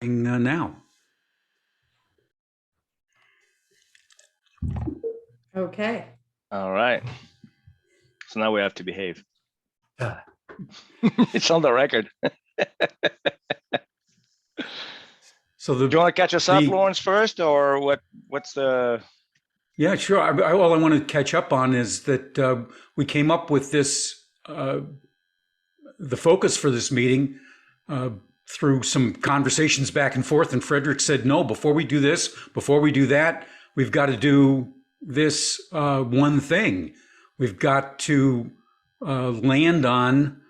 Now. Okay. All right. So now we have to behave. Uh, It's on the record. So Do you want to catch us up, the- Lawrence, first, or what's the? Yeah, sure. All I want to catch up on is that we came up with this, the focus for this meeting through some conversations back and forth. And Frederick said, no, before we do this, before we do that, we've got to do this one thing. We've got to land on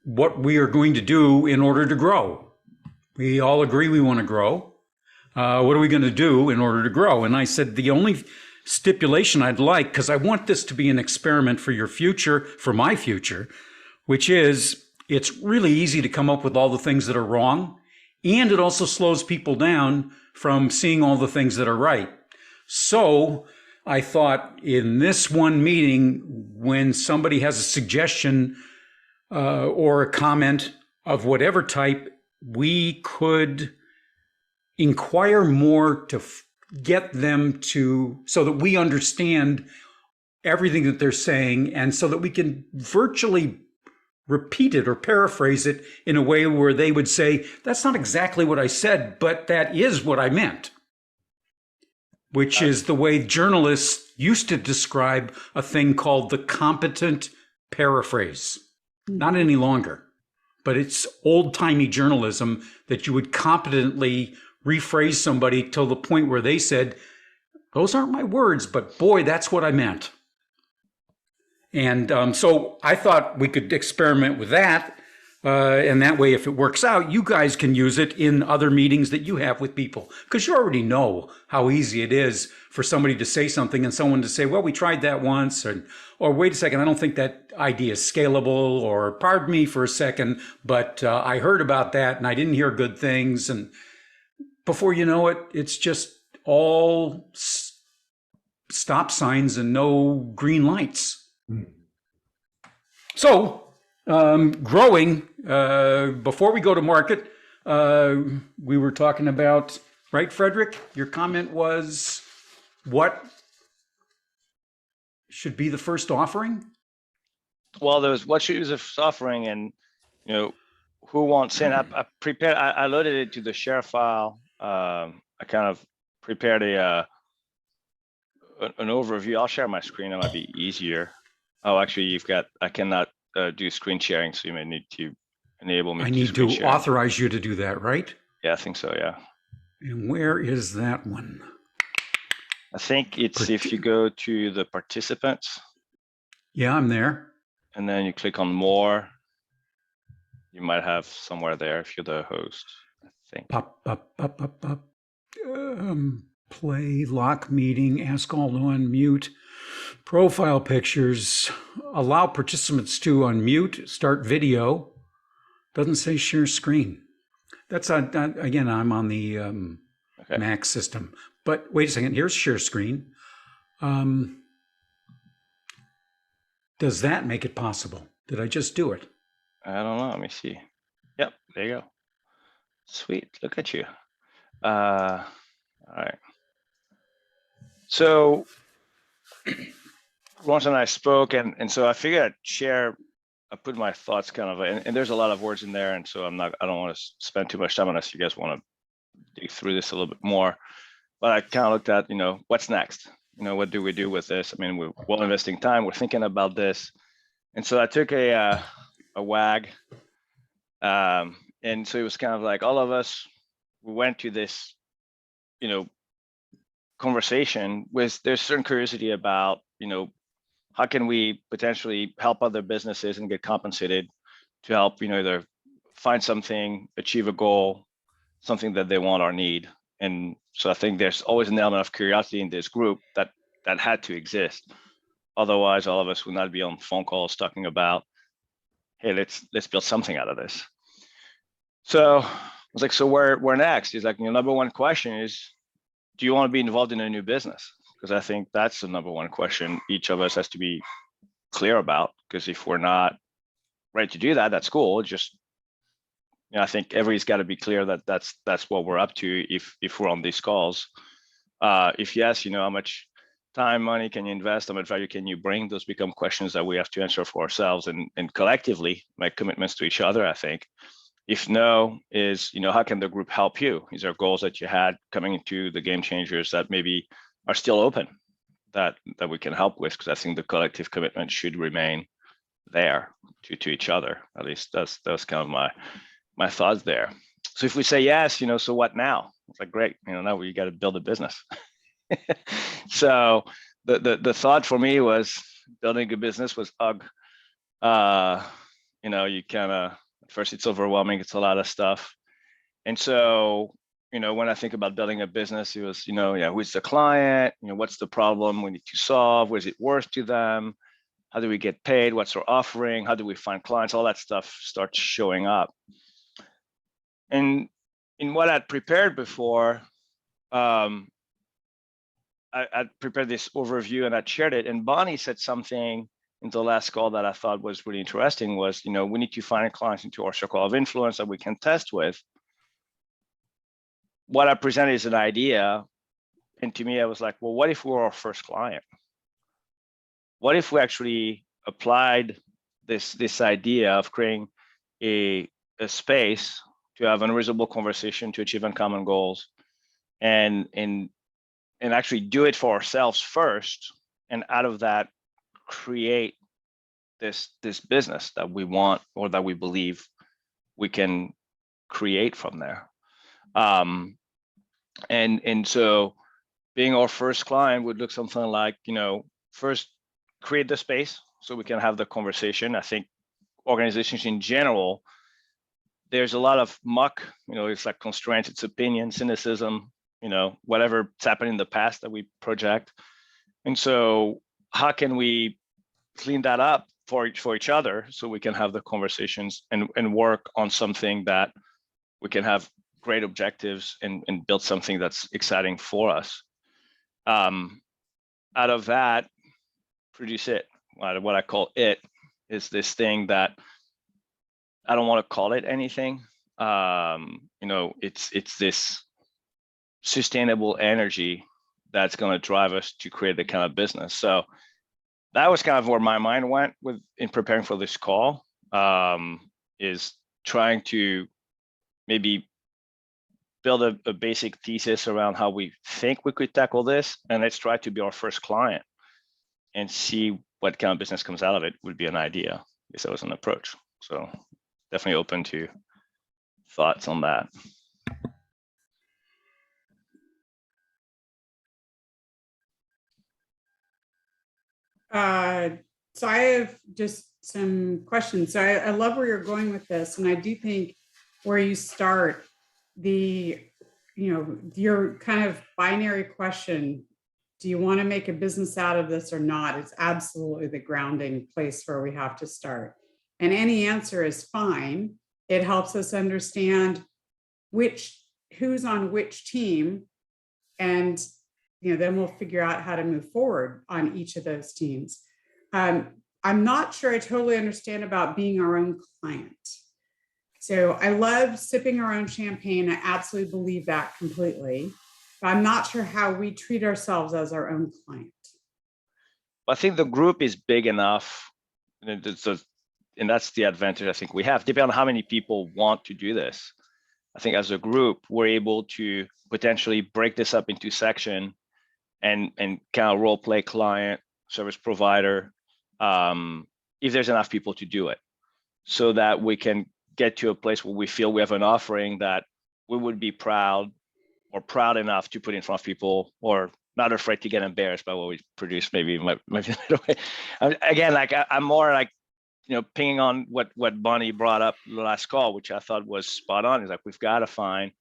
what we are going to do in order to grow. We all agree we want to grow. What are we going to do in order to grow? And I said, the only stipulation I'd like, because I want this to be an experiment for your future, for my future, which is it's really easy to come up with all the things that are wrong. And it also slows people down from seeing all the things that are right. So I thought in this one meeting, when somebody has a suggestion or a comment of whatever type, we could inquire more to get them to, so that we understand everything that they're saying, and so that we can virtually repeat it or paraphrase it in a way where they would say, that's not exactly what I said, but that is what I meant. Which is the way journalists used to describe a thing called the competent paraphrase. Not any longer, but it's old-timey journalism that you would competently rephrase somebody till the point where they said, those aren't my words, but boy, that's what I meant. And so I thought we could experiment with that. And that way, if it works out, you guys can use it in other meetings that you have with people. Because you already know how easy it is for somebody to say something and someone to say, well, we tried that once. Or wait a second, I don't think that idea is scalable. Or pardon me for a second, but I heard about that and I didn't hear good things. And before you know it, it's just all stop signs and no green lights. So, growing, before we go to market, we were talking about, right, Frederick? Your comment was what should be the first offering? Well, there was what should the offering, and who wants in. I prepared. I loaded it to the share file. I kind of prepared an overview. I'll share my screen. It might be easier. Oh, actually, I cannot do screen sharing, so you may need to enable me. I need to authorize you to do that, right? Yeah, I think so, yeah. And where is that one? I think it's if you go to the participants. Yeah, I'm there. And then you click on more. You might have somewhere there if you're the host, I think. Pop. Play, lock meeting, ask all to unmute, profile pictures, allow participants to unmute, start video. Doesn't say share screen. That's again, I'm on the Okay. Mac system. But wait a second, here's share screen. Does that make it possible? Did I just do it? I don't know, let me see. Yep, there you go. Sweet, look at you. All right. So Lawrence and I spoke, and so I figured I'd share. I put my thoughts kind of, and there's a lot of words in there, and so I don't want to spend too much time unless you guys want to dig through this a little bit more. But I kind of looked at, what's next? What do we do with this? I mean, we're well investing time. We're thinking about this, and so I took a WAG, and so it was kind of like all of us. We went to this, conversation with there's certain curiosity about, how can we potentially help other businesses and get compensated to help, either find something, achieve a goal, something that they want or need. And so I think there's always an element of curiosity in this group that had to exist. Otherwise, all of us would not be on phone calls talking about, hey, let's build something out of this. So I was like, so where next? He's like, number one question is, do you want to be involved in a new business? Because I think that's the number one question each of us has to be clear about. Because if we're not, ready to do that, that's cool. Just, I think everybody's got to be clear that that's what we're up to if we're on these calls. If yes, how much time, money can you invest? How much value can you bring? Those become questions that we have to answer for ourselves and collectively make commitments to each other, I think. If no, is, how can the group help you? These are goals that you had coming into the Game Changers that maybe are still open that we can help with, because I think the collective commitment should remain there to each other. At least that's kind of my thoughts there. So if we say yes, so what now? It's like, great, now we got to build a business. So the thought for me was building a business was ugh. You kind of, at first it's overwhelming, it's a lot of stuff. And so, when I think about building a business, it was, who's the client? What's the problem we need to solve? What is it worth to them? How do we get paid? What's our offering? How do we find clients? All that stuff starts showing up. And in what I'd prepared before, I prepared this overview and I shared it. And Bonnie said something in the last call that I thought was really interesting was, we need to find clients into our circle of influence that we can test with. What I presented is an idea. And to me, I was like, well, what if we were our first client? What if we actually applied this idea of creating a space to have unreasonable conversation to achieve uncommon goals and actually do it for ourselves first, and out of that create this business that we want or that we believe we can create from there. And so being our first client would look something like, first create the space so we can have the conversation. I think organizations in general, there's a lot of muck, it's like constraints, it's opinion, cynicism, whatever's happened in the past that we project. And so how can we clean that up for each other so we can have the conversations and work on something that we can have great objectives and build something that's exciting for us. Out of that, produce it. What I call it is this thing that I don't want to call it anything. It's this sustainable energy that's going to drive us to create the kind of business. So that was kind of where my mind went in preparing for this call, is trying to maybe build a basic thesis around how we think we could tackle this, and let's try to be our first client and see what kind of business comes out of it. Would be an idea. I guess that was an approach. So definitely open to thoughts on that. So I have just some questions. So I love where you're going with this. And I do think where you start your kind of binary question, do you want to make a business out of this or not? It's absolutely the grounding place where we have to start. And any answer is fine. It helps us understand who's on which team. And then we'll figure out how to move forward on each of those teams. I'm not sure I totally understand about being our own client. So I love sipping our own champagne. I absolutely believe that completely. But I'm not sure how we treat ourselves as our own client. I think the group is big enough, and that's the advantage I think we have. Depending on how many people want to do this, I think as a group, we're able to potentially break this up into section and kind of role play client, service provider, if there's enough people to do it, so that we can get to a place where we feel we have an offering that we would be proud enough to put in front of people, or not afraid to get embarrassed by what we produce. Maybe again, like I'm more like, pinging on what Bonnie brought up the last call, which I thought was spot on. Is like, we've got to find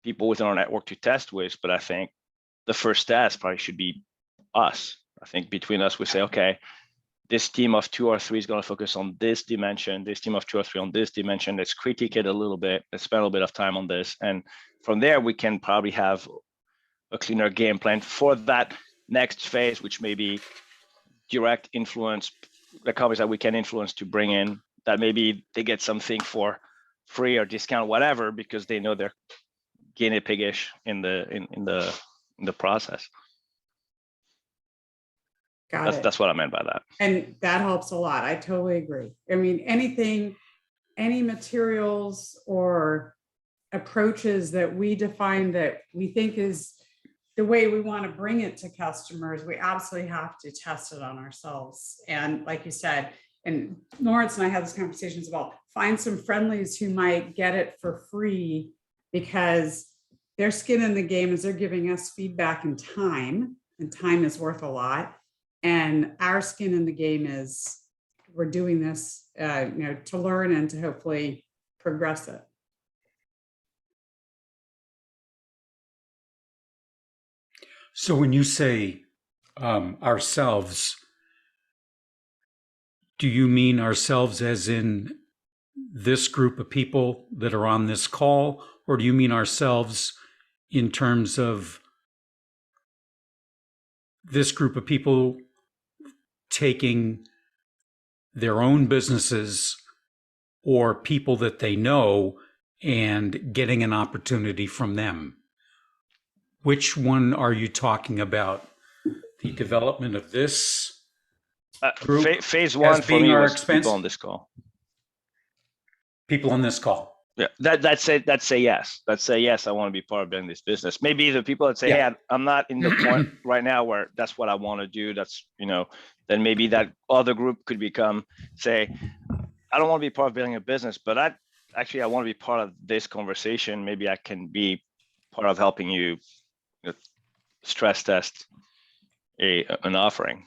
people within our network to test with. But I think the first test probably should be us. I think between us, we say, okay, this team of 2 or 3 is going to focus on this dimension. This team of 2 or 3 on this dimension. Let's critique it a little bit. Let's spend a little bit of time on this. And from there, we can probably have a cleaner game plan for that next phase, which may be direct influence, the companies that we can influence to bring in that maybe they get something for free or discount, whatever, because they know they're guinea piggish in the process. Got it. That's what I meant by that. And that helps a lot. I totally agree. I mean, any materials or approaches that we define that we think is the way we want to bring it to customers, we absolutely have to test it on ourselves. And like you said, and Lawrence and I had these conversations about find some friendlies who might get it for free because their skin in the game is they're giving us feedback and time is worth a lot. And our skin in the game is we're doing this, to learn and to hopefully progress it. So when you say ourselves, do you mean ourselves as in this group of people that are on this call, or do you mean ourselves in terms of this group of people taking their own businesses or people that they know and getting an opportunity from them? Which one are you talking about? The development of this group Phase one for me was people on this call. People on this call. Yeah, that's say yes. Let's say yes. I want to be part of building this business. Maybe the people that say, Yeah. "Hey, I'm not in the point right now where that's what I want to do." That's then maybe that other group could say, "I don't want to be part of building a business, but I want to be part of this conversation. Maybe I can be part of helping you stress test an offering."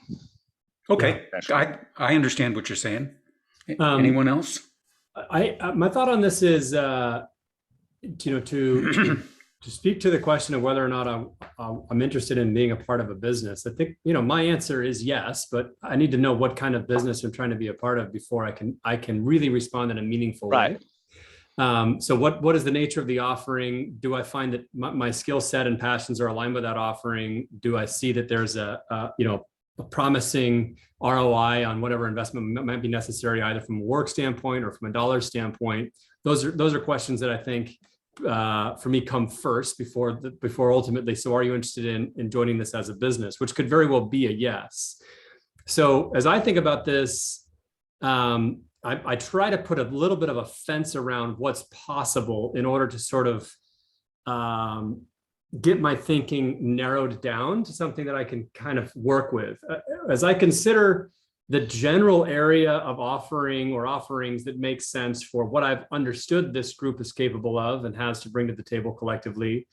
Okay, I understand what you're saying. Anyone else? My thought on this is, to speak to the question of whether or not I'm interested in being a part of a business. I think my answer is yes, but I need to know what kind of business I'm trying to be a part of before I can really respond in a meaningful way. So what is the nature of the offering? Do I find that my skill set and passions are aligned with that offering? Do I see that there's a promising ROI on whatever investment might be necessary, either from a work standpoint or from a dollar standpoint? Those are questions that I think for me come first before ultimately. So are you interested in joining this as a business, which could very well be a yes. So as I think about this, I try to put a little bit of a fence around what's possible in order to sort of get my thinking narrowed down to something that I can kind of work with. As I consider the general area of offering or offerings that make sense for what I've understood this group is capable of and has to bring to the table collectively,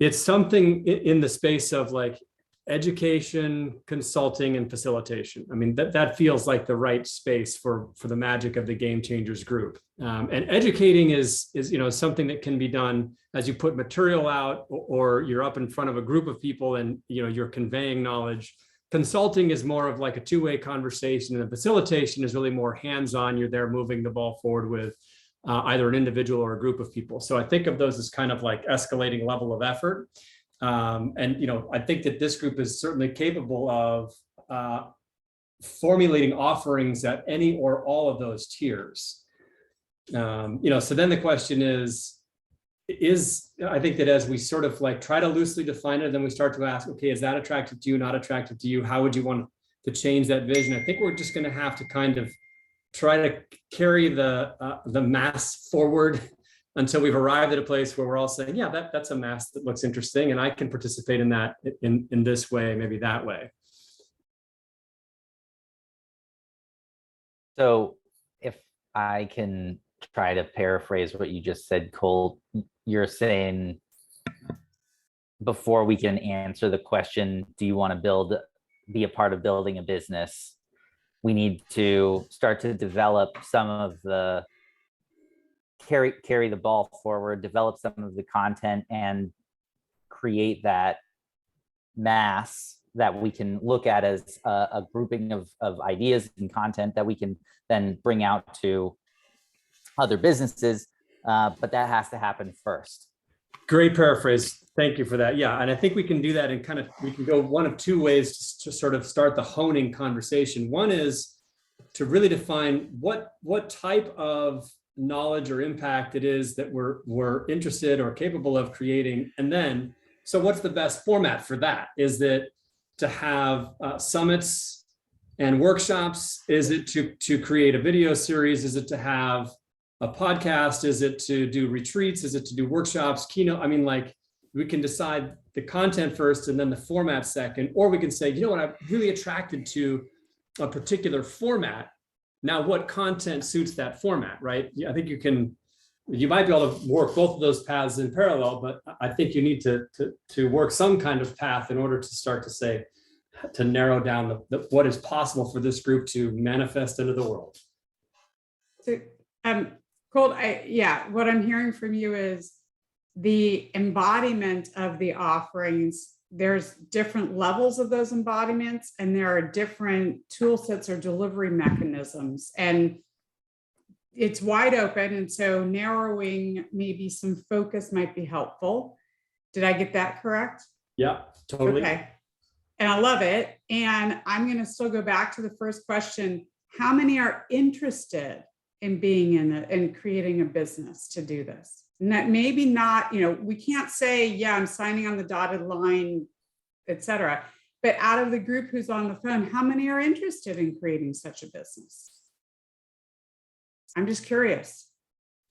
it's something in the space of like education, consulting, and facilitation. I mean, that feels like the right space for the magic of the Game Changers group. And educating is something that can be done as you put material out or you're up in front of a group of people and you're conveying knowledge. Consulting is more of like a two-way conversation, and facilitation is really more hands-on. You're there moving the ball forward with either an individual or a group of people. So I think of those as kind of like escalating level of effort. And I think that this group is certainly capable of formulating offerings at any or all of those tiers. So then the question is I think that as we sort of like try to loosely define it, then we start to ask, okay, is that attractive to you, not attractive to you? How would you want to change that vision? I think we're just going to have to kind of try to carry the mass forward until we've arrived at a place where we're all saying, yeah, that's a mass that looks interesting, and I can participate in that in this way, maybe that way. So if I can try to paraphrase what you just said, Cole, you're saying before we can answer the question, do you want to be a part of building a business, we need to start to develop some of the carry the ball forward, develop some of the content, and create that mass that we can look at as a grouping of ideas and content that we can then bring out to other businesses. But that has to happen first. Great paraphrase. Thank you for that. Yeah. And I think we can do that we can go one of two ways to sort of start the honing conversation. One is to really define what type of knowledge or impact it is that we're interested or capable of creating. And then, so what's the best format for that? Is it to have summits and workshops? Is it to create a video series? Is it to have a podcast? Is it to do retreats? Is it to do workshops, keynote? I mean, like, we can decide the content first and then the format second, or we can say, you know what, I'm really attracted to a particular format. Now, what content suits that format, right? I think you might be able to work both of those paths in parallel, but I think you need to work some kind of path in order to start to say, to narrow down what is possible for this group to manifest into the world. So, Colt, what I'm hearing from you is the embodiment of the offerings. There's different levels of those embodiments, and there are different tool sets or delivery mechanisms, and it's wide open. And so narrowing maybe some focus might be helpful. Did I get that correct? Yeah, totally. Okay. And I love it. And I'm going to still go back to the first question. How many are interested in being in creating a business to do this? Maybe not, we can't say, yeah, I'm signing on the dotted line, et cetera. But out of the group who's on the phone, how many are interested in creating such a business? I'm just curious.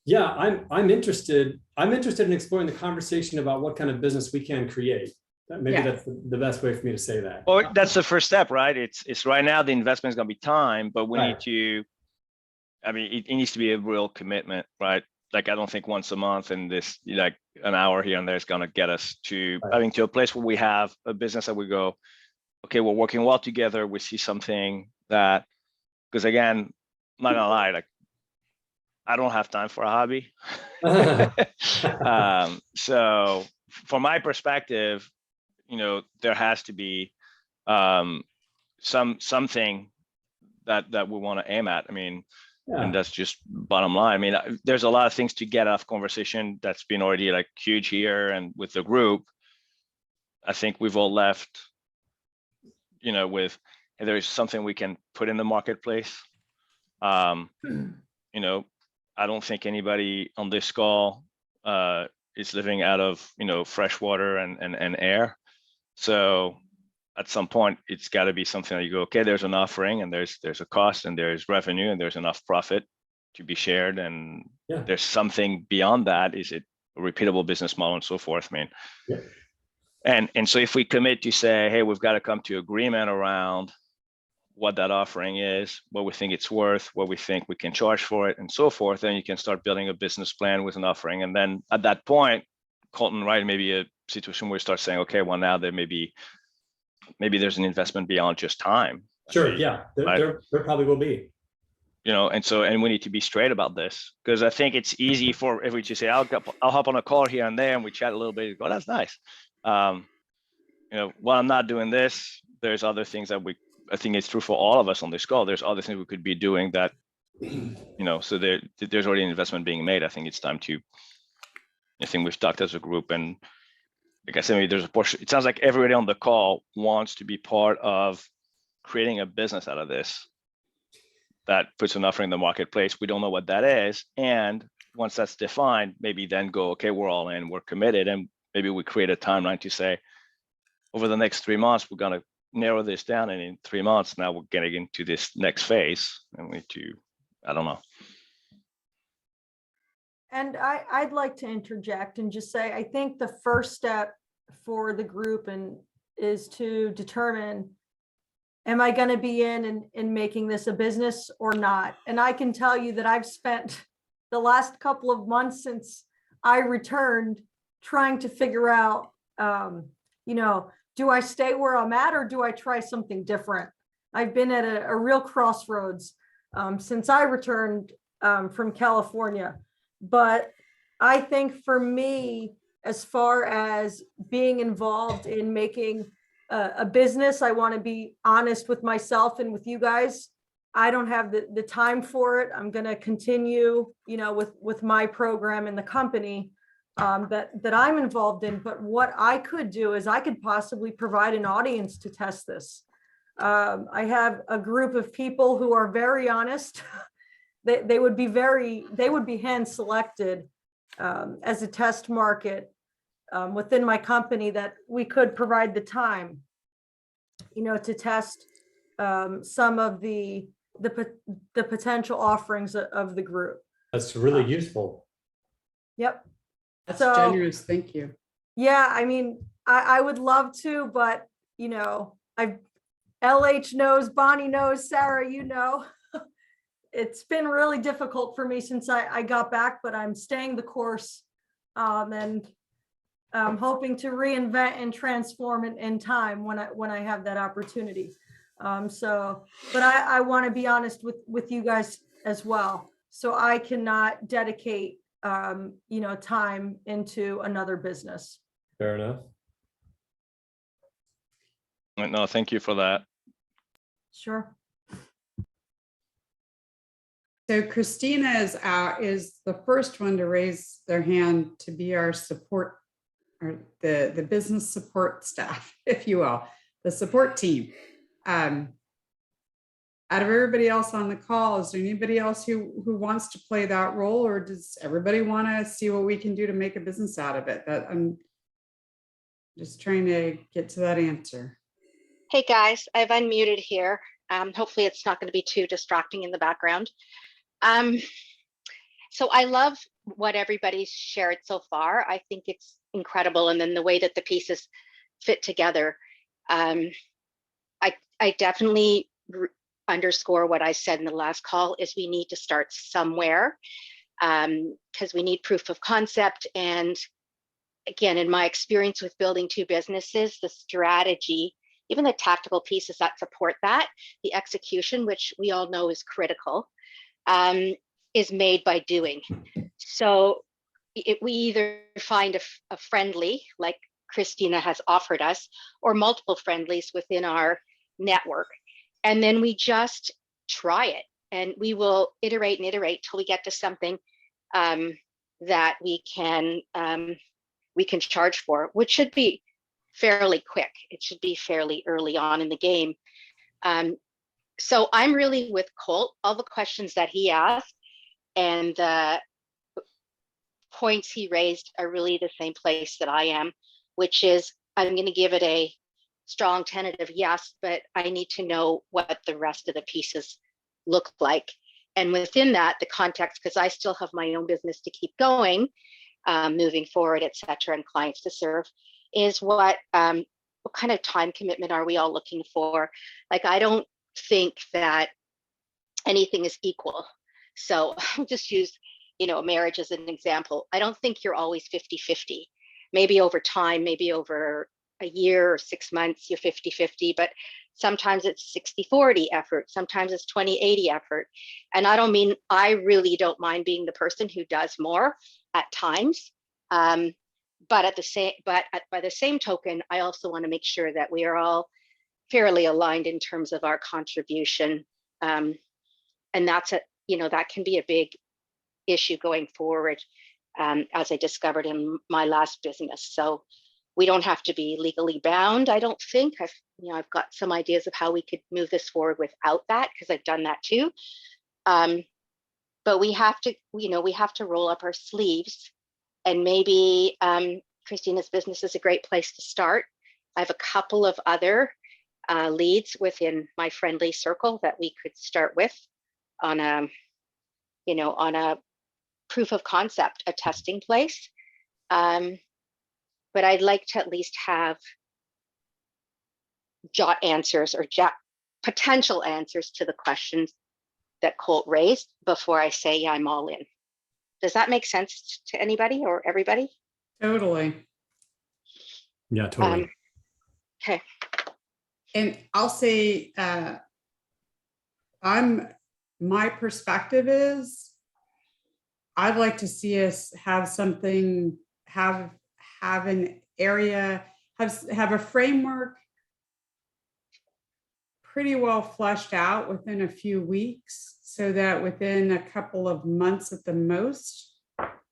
Yeah, I'm interested. I'm interested in exploring the conversation about what kind of business we can create. Maybe that's the best way for me to say that. Well, that's the first step, right? It's right now the investment is going to be time, but we need to, I mean, it needs to be a real commitment, right? Like, I don't think once a month and this, like, an hour here and there is going to get us to, I think, to a place where we have a business that we go, okay, we're working well together. We see something that, because again, I'm not gonna lie, like, I don't have time for a hobby. So from my perspective, there has to be something that we want to aim at. I mean, and that's just bottom line. I mean, there's a lot of things to get off conversation that's been already like huge here and with the group. I think we've all left, with, and there's something we can put in the marketplace. I don't think anybody on this call is living out of, fresh water and air. So at some point, it's got to be something that you go, okay, there's an offering and there's a cost and there's revenue and there's enough profit to be shared. And there's something beyond that. Is it a repeatable business model and so forth? I mean, and so if we commit to say, hey, we've got to come to agreement around what that offering is, what we think it's worth, what we think we can charge for it, and so forth, then you can start building a business plan with an offering. And then at that point, Colton, right, maybe a situation where we start saying, okay, well, now there maybe there's an investment beyond just time. Sure, yeah, there probably will be. And we need to be straight about this, because I think it's easy for everyone to say, I'll hop on a call here and there and we chat a little bit. Go, that's nice. While I'm not doing this, there's other things that I think it's true for all of us on this call. There's other things we could be doing that, so there's already an investment being made. I think it's time to, I think we've talked as a group, and like I said, maybe there's a portion, it sounds like everybody on the call wants to be part of creating a business out of this that puts an offering in the marketplace. We don't know what that is. And once that's defined, maybe then go, okay, we're all in, we're committed. And maybe we create a timeline to say, over the next 3 months, we're going to narrow this down. And in 3 months, now we're getting into this next phase. And we need to, I don't know. And I'd like to interject and just say, I think the first step for the group is to determine, am I going to be in making this a business or not? And I can tell you that I've spent the last couple of months since I returned trying to figure out, do I stay where I'm at or do I try something different? I've been at a real crossroads since I returned from California. But I think for me, as far as being involved in making a business, I want to be honest with myself and with you guys. I don't have the time for it. I'm going to continue, with my program in the company that I'm involved in. But what I could do is I could possibly provide an audience to test this. I have a group of people who are very honest. They would be hand selected as a test market within my company, that we could provide the time, to test some of the potential offerings of the group. That's really useful. Yep. That's So- generous. Thank you. Yeah, I mean, I would love to, but LH knows, Bonnie knows, Sarah, it's been really difficult for me since I got back, but I'm staying the course. And I'm hoping to reinvent and transform it in time when I have that opportunity. But I want to be honest with you guys as well. So I cannot dedicate, time into another business. Fair enough. No, thank you for that. Sure. So Christina is the first one to raise their hand to be our support, or the business support staff, if you will, the support team. Out of everybody else on the call, is there anybody else who wants to play that role, or does everybody want to see what we can do to make a business out of it? That I'm just trying to get to that answer. Hey guys, I've unmuted here. Hopefully it's not going to be too distracting in the background. So I love what everybody's shared so far. I think it's incredible. And then the way that the pieces fit together. I definitely underscore what I said in the last call is we need to start somewhere, because we need proof of concept. And again, in my experience with building two businesses, the strategy, even the tactical pieces that support that, the execution, which we all know is critical, is made by doing. So we either find a friendly, like Christina has offered us, or multiple friendlies within our network. And then we just try it, and we will iterate and iterate till we get to something that we can charge for, which should be fairly quick. It should be fairly early on in the game. So I'm really with Colt. All the questions that he asked and the points he raised are really the same place that I am, which is I'm going to give it a strong tentative yes, but I need to know what the rest of the pieces look like. And within that, the context, because I still have my own business to keep going, moving forward, et cetera, and clients to serve, is what kind of time commitment are we all looking for? Like, I don't think that anything is equal. So I'll just use, marriage as an example. I don't think you're always 50-50. Maybe over time, maybe over a year or 6 months, you're 50-50, but sometimes it's 60-40 effort. Sometimes it's 20-80 effort. And I really don't mind being the person who does more at times. But by the same token, I also want to make sure that we are all fairly aligned in terms of our contribution. And that can be a big issue going forward, as I discovered in my last business. So we don't have to be legally bound, I don't think. I've got some ideas of how we could move this forward without that, because I've done that too. But we have to roll up our sleeves, and maybe Christina's business is a great place to start. I have a couple of other leads within my friendly circle that we could start with on a proof of concept, a testing place. But I'd like to at least have jot answers or potential answers to the questions that Colt raised before I say, yeah, I'm all in. Does that make sense to anybody or everybody? Totally. Yeah, totally. Okay. And I'll say, my perspective is, I'd like to see us have something, have an area, have a framework pretty well fleshed out within a few weeks, so that within a couple of months at the most,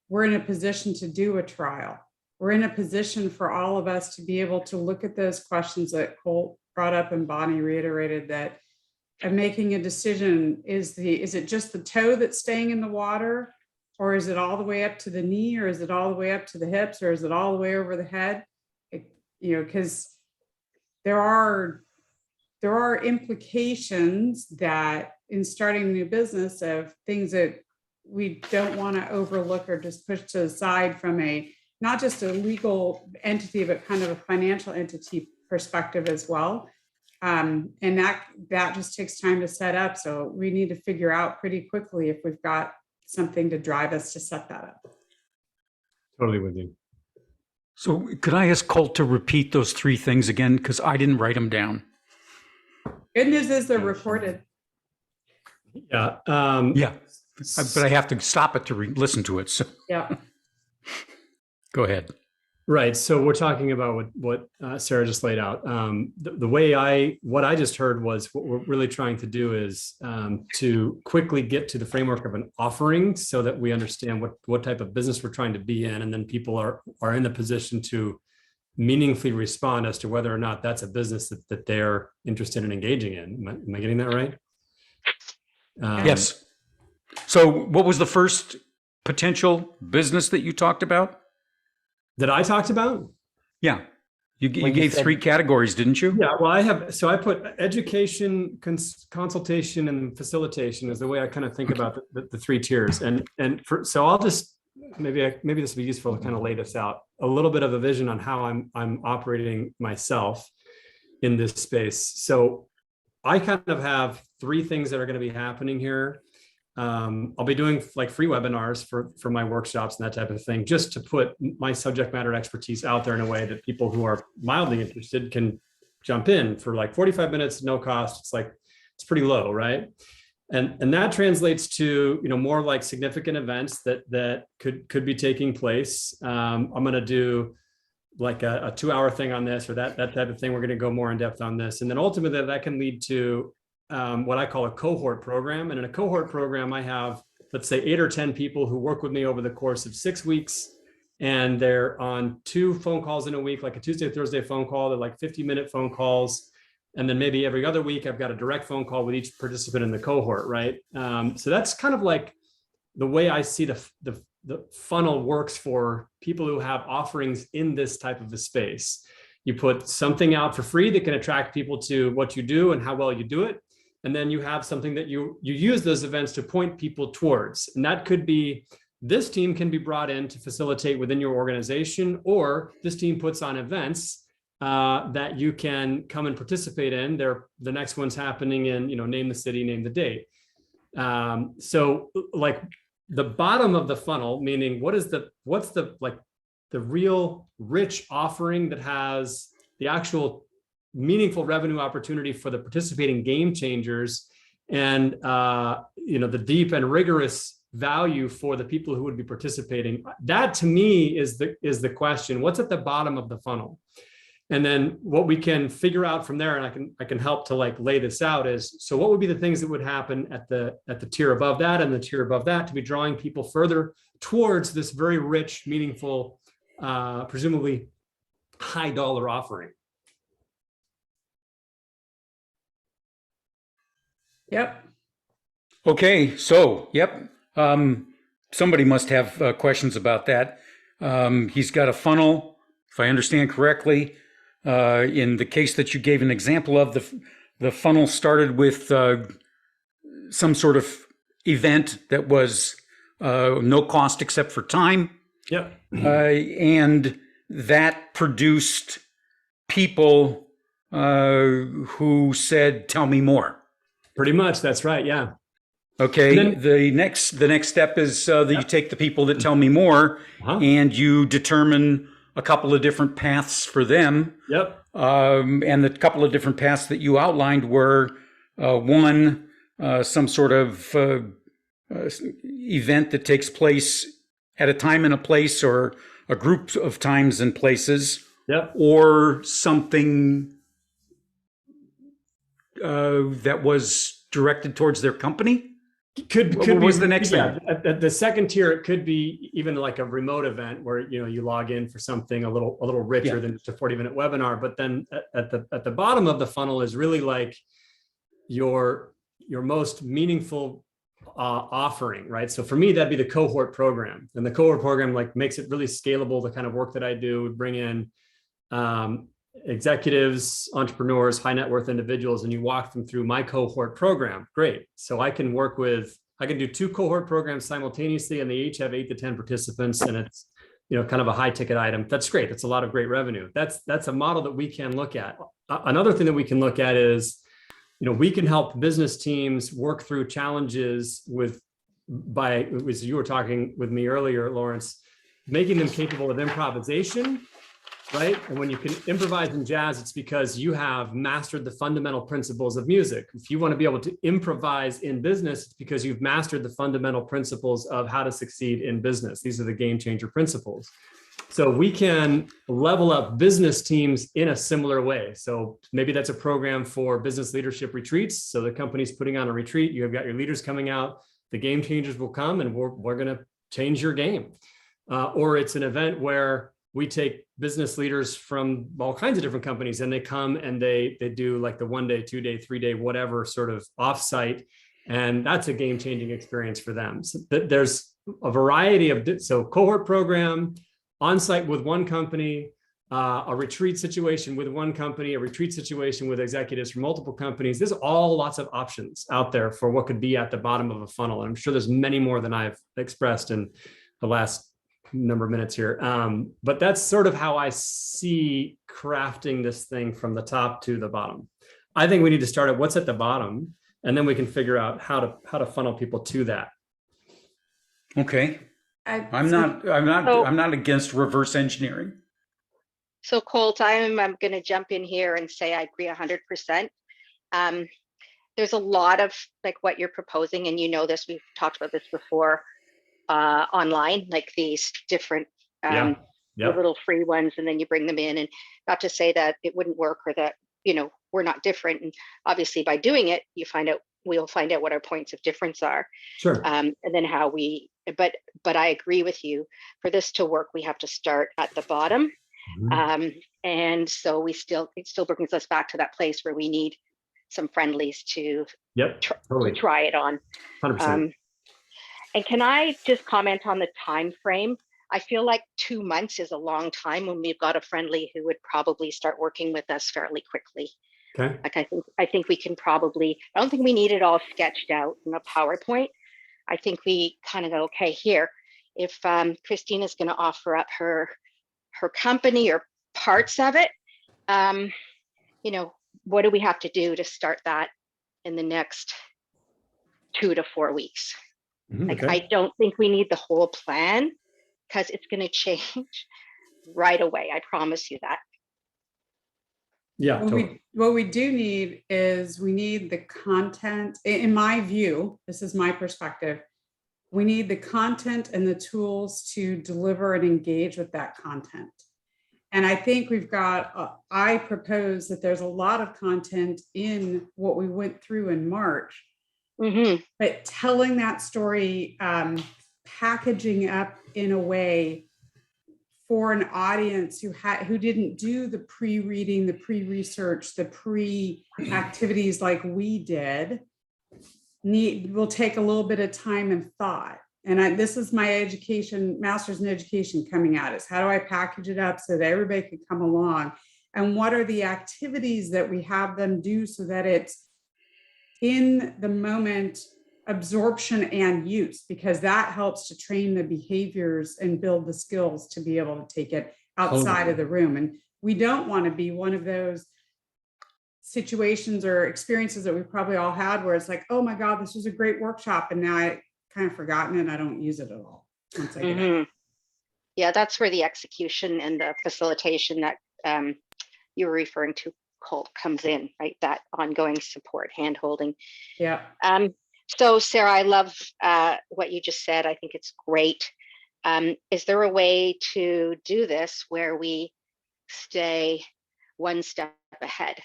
we're in a position to do a trial. We're in a position for all of us to be able to look at those questions that Colt brought up and Bonnie reiterated that of making a decision, is it just the toe that's staying in the water? Or is it all the way up to the knee, or is it all the way up to the hips, or is it all the way over the head? Because there are implications that in starting a new business of things that we don't want to overlook or just push to the side from not just a legal entity, but kind of a financial entity perspective as well. And that just takes time to set up. So we need to figure out pretty quickly if we've got something to drive us to set that up. Totally with you. So could I ask Colt to repeat those three things again? Because I didn't write them down. Good news is they're recorded. Yeah. Yeah, but I have to stop it to listen to it. So Yeah. go ahead. Right. So we're talking about what Sarah just laid out. What I just heard was what we're really trying to do is to quickly get to the framework of an offering so that we understand what type of business we're trying to be in. And then people are in the position to meaningfully respond as to whether or not that's a business that they're interested in engaging in. Am I getting that right? Yes. So what was the first potential business that you talked about? That I talked about? Yeah. You When you gave said- three categories, didn't you? Yeah, well, I put education, consultation, and facilitation is the way I kind of think about the three tiers. So I'll just, maybe this would be useful to kind of lay this out, a little bit of a vision on how I'm operating myself in this space. So I kind of have three things that are going to be happening here. I'll be doing like free webinars for my workshops and that type of thing, just to put my subject matter expertise out there in a way that people who are mildly interested can jump in for like 45 minutes, no cost. It's pretty low, right? And that translates to, more like significant events that could be taking place. I'm going to do like a 2-hour thing on this or that type of thing. We're going to go more in depth on this. And then ultimately that can lead to what I call a cohort program. And in a cohort program, I have, let's say, 8 or 10 people who work with me over the course of 6 weeks. And they're on 2 phone calls in a week, like a Tuesday, Thursday phone call. They're like 50-minute phone calls. And then maybe every other week, I've got a direct phone call with each participant in the cohort, right? So that's kind of like the way I see the funnel works for people who have offerings in this type of a space. You put something out for free that can attract people to what you do and how well you do it. And then you have something that you use those events to point people towards. And that could be, this team can be brought in to facilitate within your organization, or this team puts on events that you can come and participate in. The next one's happening in, name the city, name the date. So like the bottom of the funnel, meaning what's the real rich offering that has the actual meaningful revenue opportunity for the participating game changers, and the deep and rigorous value for the people who would be participating. That to me is the question. What's at the bottom of the funnel? And then what we can figure out from there, and I can help to like lay this out, is so what would be the things that would happen at the tier above that and the tier above that to be drawing people further towards this very rich, meaningful, presumably high dollar offering. Yep. Okay, so, yep. Somebody must have questions about that. He's got a funnel, if I understand correctly. In the case that you gave an example of, the funnel started with some sort of event that was no cost except for time. Yep. And that produced people who said, "Tell me more." Pretty much, that's right. Yeah. Okay. And the next step is that you take the people that tell me more, and you determine a couple of different paths for them. Yep. And the couple of different paths that you outlined were one, some sort of event that takes place at a time and a place, or a group of times and places, Yep. or something that was directed towards their company. What Could be was the next yeah, thing? at the second tier, it could be even like a remote event where you log in for something a little richer Yeah. than just a 40-minute webinar. But then at the bottom of the funnel is really like your most meaningful offering, right? So for me, that'd be the cohort program, and the cohort program like makes it really scalable. The kind of work that I do would bring in executives, entrepreneurs, high net worth individuals, and you walk them through my cohort program. Great. So I can do 2 cohort programs simultaneously, and they each have 8 to 10 participants, and it's kind of a high ticket item. That's great. That's a lot of great revenue. That's a model that we can look at. Another thing that we can look at is, we can help business teams work through challenges as you were talking with me earlier, Lawrence, making them capable of improvisation. Right? And when you can improvise in jazz, it's because you have mastered the fundamental principles of music. If you want to be able to improvise in business, it's because you've mastered the fundamental principles of how to succeed in business. These are the game changer principles. So we can level up business teams in a similar way. So maybe that's a program for business leadership retreats. So the company's putting on a retreat, you have got your leaders coming out, the game changers will come, and we're going to change your game. Or it's an event where we take business leaders from all kinds of different companies, and they come and they do like the 1 day, 2 day, 3 day, whatever sort of offsite. And that's a game changing experience for them. So there's a variety of, so cohort program, on-site with one company, a retreat situation with one company, a retreat situation with executives from multiple companies. There's all lots of options out there for what could be at the bottom of a funnel. And I'm sure there's many more than I've expressed in the last number of minutes here. But that's sort of how I see crafting this thing from the top to the bottom. I think we need to start at what's at the bottom, and then we can figure out how to funnel people to that. Okay. I'm not against reverse engineering. So Colt, I'm going to jump in here and say I agree 100%. There's a lot of like what you're proposing, and this, we've talked about this before, online, like these different the little free ones, and then you bring them in, and not to say that it wouldn't work or that we're not different. And obviously by doing it, we'll find out what our points of difference are. Sure. And then how we, but I agree with you. For this to work, we have to start at the bottom. Mm-hmm. And so it still brings us back to that place where we need some friendlies to totally. try it on. 100%. And can I just comment on the time frame? I feel like 2 months is a long time when we've got a friendly who would probably start working with us fairly quickly. Okay. Like I think we can probably, I don't think we need it all sketched out in a PowerPoint. I think we kind of go, okay, here, if Christina's going to offer up her company or parts of it, what do we have to do to start that in the next 2 to 4 weeks? Like, Okay. I don't think we need the whole plan, because it's going to change right away. I promise you that. Yeah. Totally. What we do need is we need the content. In my view, this is my perspective. We need the content and the tools to deliver and engage with that content. And I think we've got, I propose that there's a lot of content in what we went through in March. Mm-hmm. But telling that story, packaging up in a way for an audience who didn't do the pre-reading, the pre-research, the pre-activities like we did, will take a little bit of time and thought. And this is my education, master's in education coming at us. How do I package it up so that everybody could come along? And what are the activities that we have them do so that it's in the moment absorption and use, because that helps to train the behaviors and build the skills to be able to take it outside of the room. And we don't want to be one of those situations or experiences that we've probably all had where it's like, oh my God, this was a great workshop, and now I kind of forgotten it and I don't use it at all once I get it. Yeah, that's where the execution and the facilitation that you were referring to, Colt, comes in, right? That ongoing support, hand-holding. Yeah. So Sarah, I love what you just said. I think it's great. Is there a way to do this where we stay one step ahead?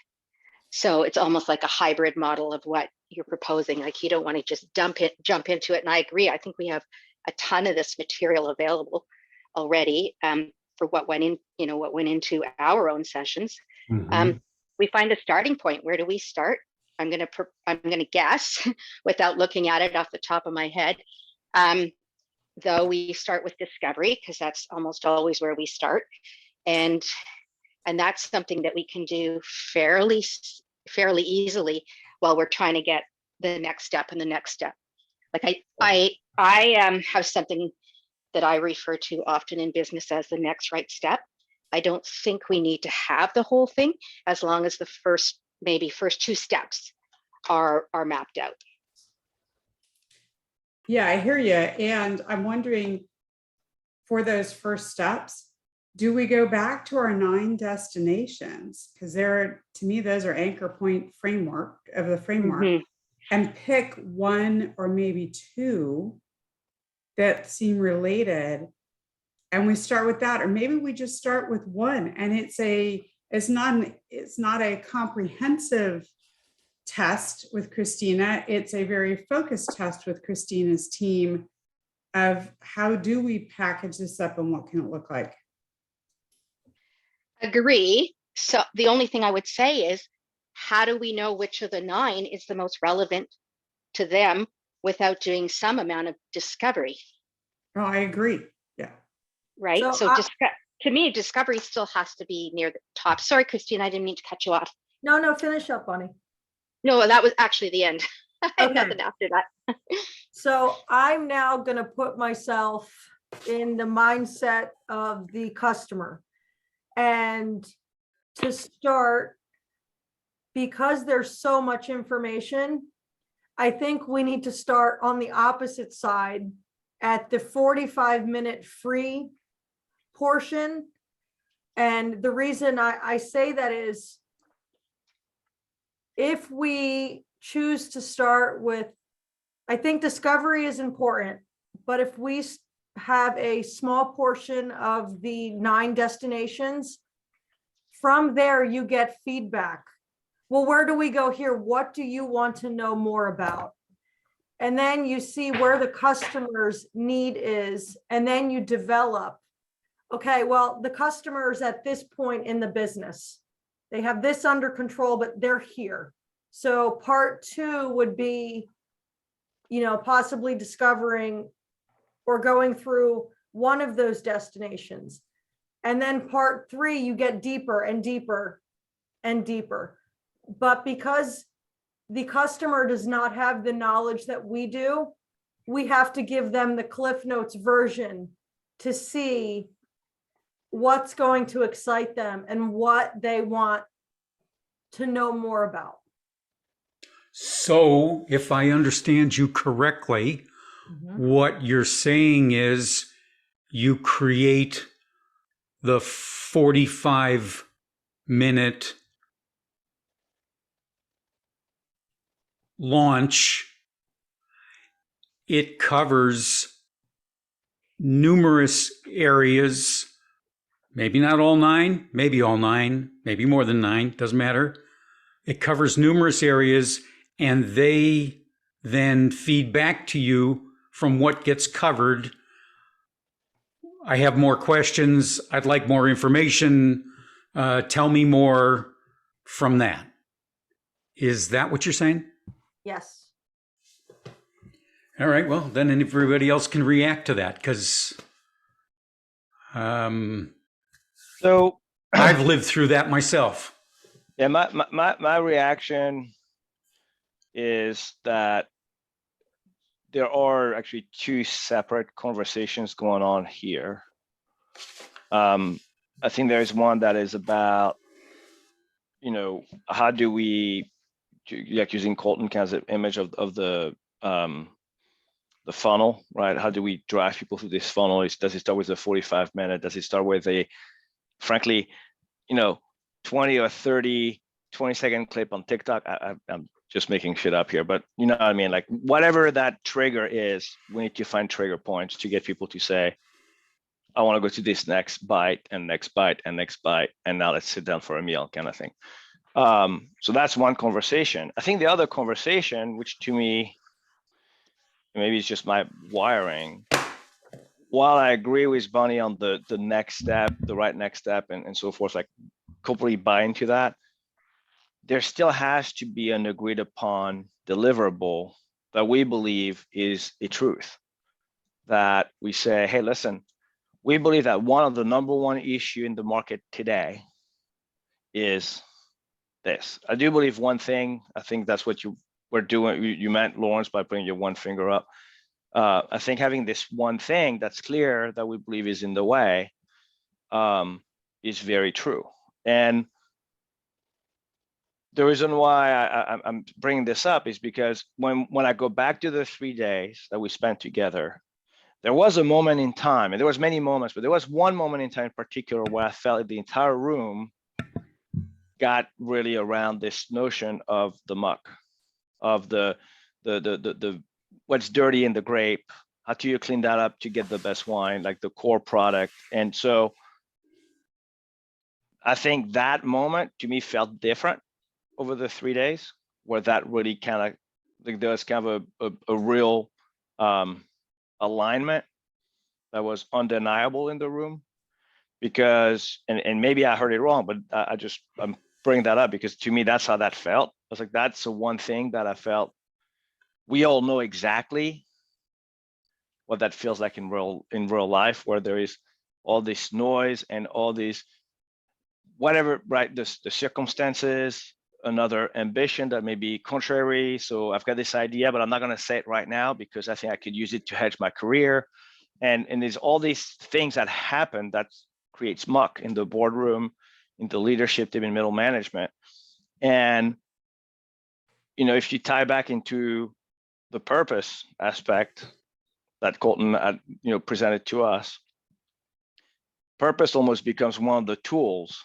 So it's almost like a hybrid model of what you're proposing. Like you don't want to just jump into it. And I agree. I think we have a ton of this material available already for what went in, what went into our own sessions. We find a starting point. Where do we start? I'm gonna guess without looking at it off the top of my head. Though we start with discovery, because that's almost always where we start. And that's something that we can do fairly easily while we're trying to get the next step and the next step. Like I have something that I refer to often in business as the next right step. I don't think we need to have the whole thing, as long as the first 2 steps are mapped out. Yeah, I hear you. And I'm wondering, for those first steps, do we go back to our 9 destinations? Because to me, those are anchor point framework, and pick 1 or maybe 2 that seem related. And we start with that, or maybe we just start with 1, and it's not a comprehensive test with Christina. It's a very focused test with Christina's team of how do we package this up and what can it look like? Agree. So the only thing I would say is, how do we know which of the 9 is the most relevant to them without doing some amount of discovery? Oh, I agree. Yeah. Right. So to me, discovery still has to be near the top. Sorry, Christine, I didn't mean to cut you off. No, finish up, Bonnie. No, that was actually the end. I have Okay. nothing after that. So I'm now going to put myself in the mindset of the customer. And to start, because there's so much information, I think we need to start on the opposite side at the 45-minute free portion. And the reason I say that is, if we choose to start with, I think discovery is important, but if we have a small portion of the 9 destinations, from there you get feedback. Well, where do we go here? What do you want to know more about? And then you see where the customer's need is, and then you develop. Okay, well, the customer's at this point in the business. They have this under control, but they're here. So part 2 would be, possibly discovering or going through one of those destinations. And then part 3, you get deeper and deeper and deeper. But because the customer does not have the knowledge that we do, we have to give them the Cliff Notes version to see what's going to excite them and what they want to know more about. So if I understand you correctly, what you're saying is you create the 45-minute launch. It covers numerous areas, maybe not all 9, maybe all 9, maybe more than 9, doesn't matter. It covers numerous areas, and they then feed back to you from what gets covered. I have more questions. I'd like more information. Tell me more from that. Is that what you're saying? Yes. All right. Well, then everybody else can react to that, because So I've lived through that myself. yeah, my reaction is that there are actually 2 separate conversations going on here. I think there's one that is about, how do we, like using Colton as an image of the funnel, right? How do we drive people through this funnel? Does it start with a 45-minute? Does it start with a, frankly, 20 or 30, 20-second clip on TikTok? I'm just making shit up here, but you know what I mean? Like whatever that trigger is, we need to find trigger points to get people to say, I want to go to this next bite and next bite and next bite, and now let's sit down for a meal kind of thing. So that's one conversation. I think the other conversation, which to me, maybe it's just my wiring, while I agree with Bonnie on the next step, the right next step and so forth, like completely buy into that, there still has to be an agreed upon deliverable that we believe is a truth. That we say, hey, listen, we believe that one of the number one issue in the market today is this. I do believe one thing, I think that's what you were doing, you meant, Lawrence, by putting your one finger up. I think having this one thing that's clear that we believe is in the way is very true. And the reason why I'm bringing this up is because when I go back to the 3 days that we spent together, there was a moment in time, and there was many moments, but there was one moment in time in particular where I felt like the entire room got really around this notion of the muck, of the what's dirty in the grape. How do you clean that up to get the best wine, like the core product? And so I think that moment to me felt different over the 3 days, where that really kind of, like, there was kind of a real alignment that was undeniable in the room. Because, and maybe I heard it wrong, but I'm bringing that up because to me, that's how that felt. I was like, that's the one thing that I felt. We all know exactly what that feels like in real life, where there is all this noise and all these, whatever, right? The circumstances, another ambition that may be contrary. So I've got this idea, but I'm not going to say it right now because I think I could use it to hedge my career. And there's all these things that happen that creates muck in the boardroom, in the leadership team, in middle management. And, you know, if you tie back into the purpose aspect that Colton presented to us, purpose almost becomes one of the tools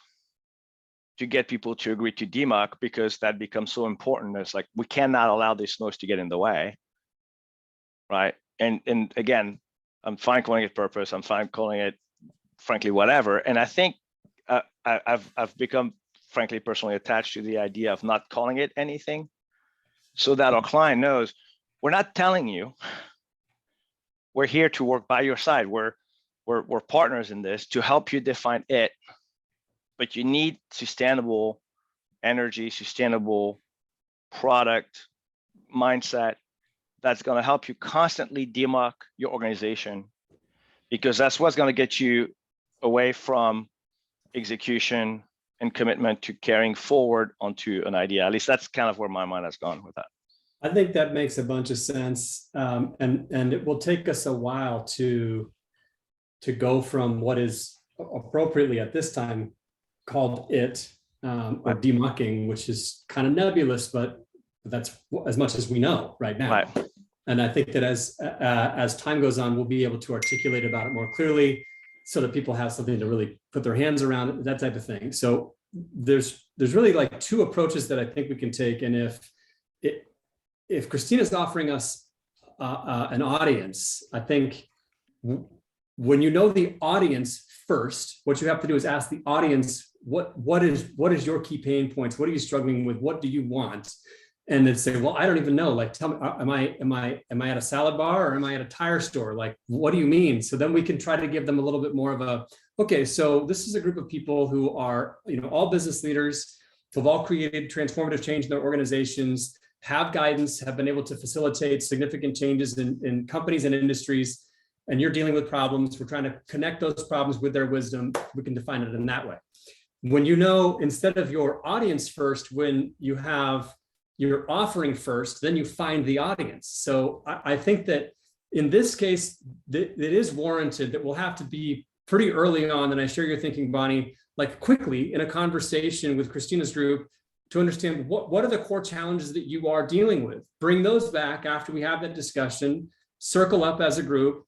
to get people to agree to demuck, because that becomes so important. It's like, we cannot allow this noise to get in the way, right? And again, I'm fine calling it purpose. I'm fine calling it, frankly, whatever. And I think I've become, frankly, personally attached to the idea of not calling it anything, so that our client knows we're not telling you. We're here to work by your side. We're partners in this to help you define it. But you need sustainable energy, sustainable product mindset that's going to help you constantly demuck your organization, because that's what's going to get you away from execution and commitment to carrying forward onto an idea. At least that's kind of where my mind has gone with that. I think that makes a bunch of sense. And it will take us a while to go from what is appropriately at this time called it, or demucking, which is kind of nebulous, but that's as much as we know right now. Right. And I think that as time goes on, we'll be able to articulate about it more clearly, so that people have something to really put their hands around, that type of thing. So there's really like two approaches that I think we can take. And if Christina's offering us an audience, I think when you know the audience first, what you have to do is ask the audience, what is your key pain points? What are you struggling with? What do you want? And then say, well, I don't even know. Like, tell me, am I at a salad bar or am I at a tire store? Like, what do you mean? So then we can try to give them a little bit more of a, okay, so this is a group of people who are, all business leaders, who've all created transformative change in their organizations, have guidance, have been able to facilitate significant changes in companies and industries, and you're dealing with problems. We're trying to connect those problems with their wisdom. We can define it in that way. When instead of your audience first, when you have your offering first, then you find the audience. So I think that in this case, it is warranted that we'll have to be pretty early on, and I share your thinking, Bonnie, like quickly in a conversation with Christina's group to understand what are the core challenges that you are dealing with. Bring those back after we have that discussion, circle up as a group,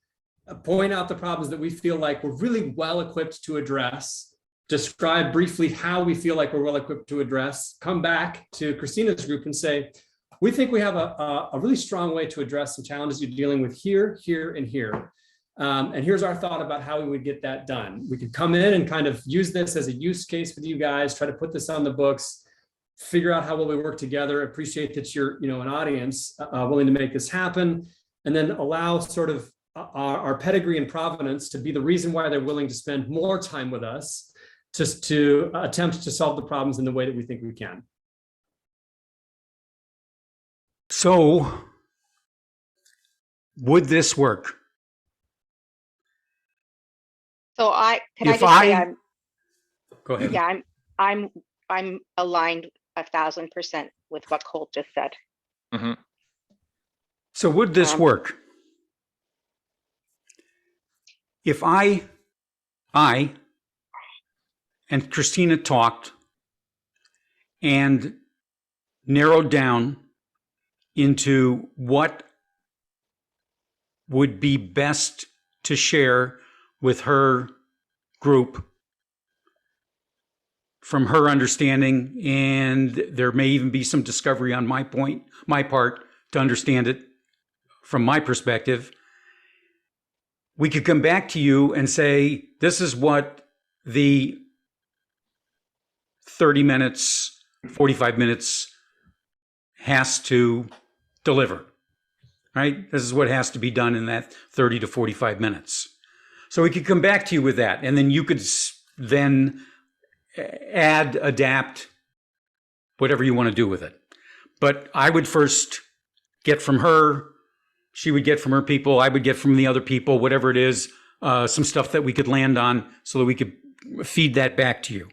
point out the problems that we feel like we're really well equipped to address, describe briefly how we feel like we're well equipped to address, come back to Christina's group and say, we think we have a really strong way to address some challenges you're dealing with here, here, and here. And here's our thought about how we would get that done. We could come in and kind of use this as a use case with you guys, try to put this on the books. figure out how well we work together, appreciate that you're, an audience willing to make this happen, and then allow sort of our pedigree and provenance to be the reason why they're willing to spend more time with us, just to attempt to solve the problems in the way that we think we can. So, would this work? So can I If just say I- I'm, Go ahead. yeah, I'm aligned 1,000% with what Colt just said. So would this work? If I and Christina talked and narrowed down into what would be best to share with her group from her understanding, and there may even be some discovery on my part to understand it from my perspective, we could come back to you and say, this is what the 30 minutes, 45 minutes has to deliver, right? This is what has to be done in that 30 to 45 minutes. So we could come back to you with that, and then you could then add, adapt, whatever you want to do with it. But I would first get from her, she would get from her people, I would get from the other people, whatever it is, some stuff that we could land on so that we could feed that back to you.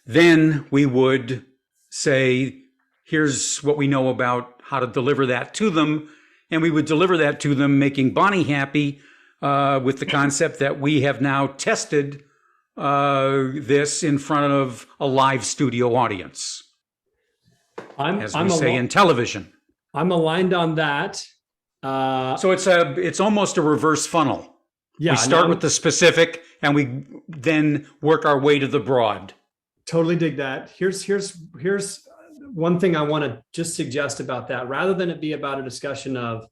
Then we would say, here's what we know about how to deliver that to them. And we would deliver that to them, making Bonnie happy with the concept that we have now tested this in front of a live studio audience, as we say in television. I'm aligned on that. So it's almost a reverse funnel. Yeah, we start with the specific and we then work our way to the broad. Totally dig that. Here's one thing I want to just suggest about that. Rather than it be about a discussion of,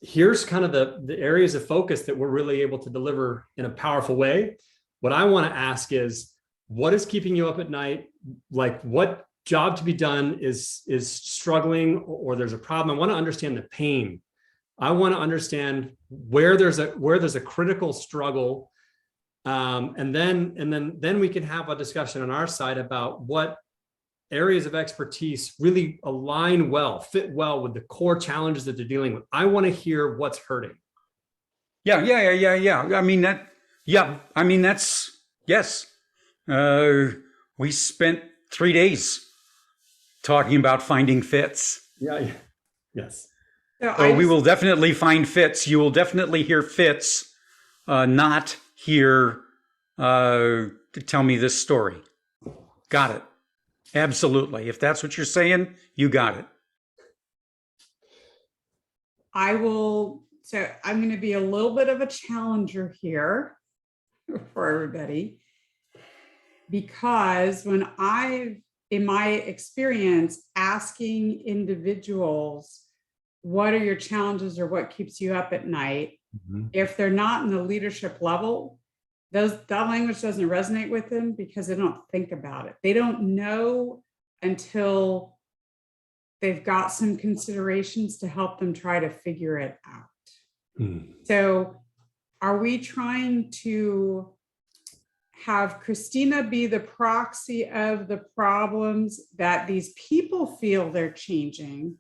here's kind of the areas of focus that we're really able to deliver in a powerful way. What I want to ask is, what is keeping you up at night? Like, what job to be done is struggling, or there's a problem? I want to understand the pain. I want to understand where there's a critical struggle, and then we can have a discussion on our side about what areas of expertise really align well, fit well with the core challenges that they're dealing with. I want to hear what's hurting. Yeah. I mean, that's, yes. We spent 3 days talking about finding fits. Yeah. Yes. So we will definitely find fits. You will definitely hear fits, not hear, tell me this story. Got it. Absolutely. If that's what you're saying, you got it. So I'm going to be a little bit of a challenger here for everybody, because when in my experience, asking individuals, what are your challenges or what keeps you up at night? Mm-hmm. If they're not in the leadership level, that language doesn't resonate with them because they don't think about it. They don't know until they've got some considerations to help them try to figure it out. So are we trying to have Christina be the proxy of the problems that these people feel they're changing,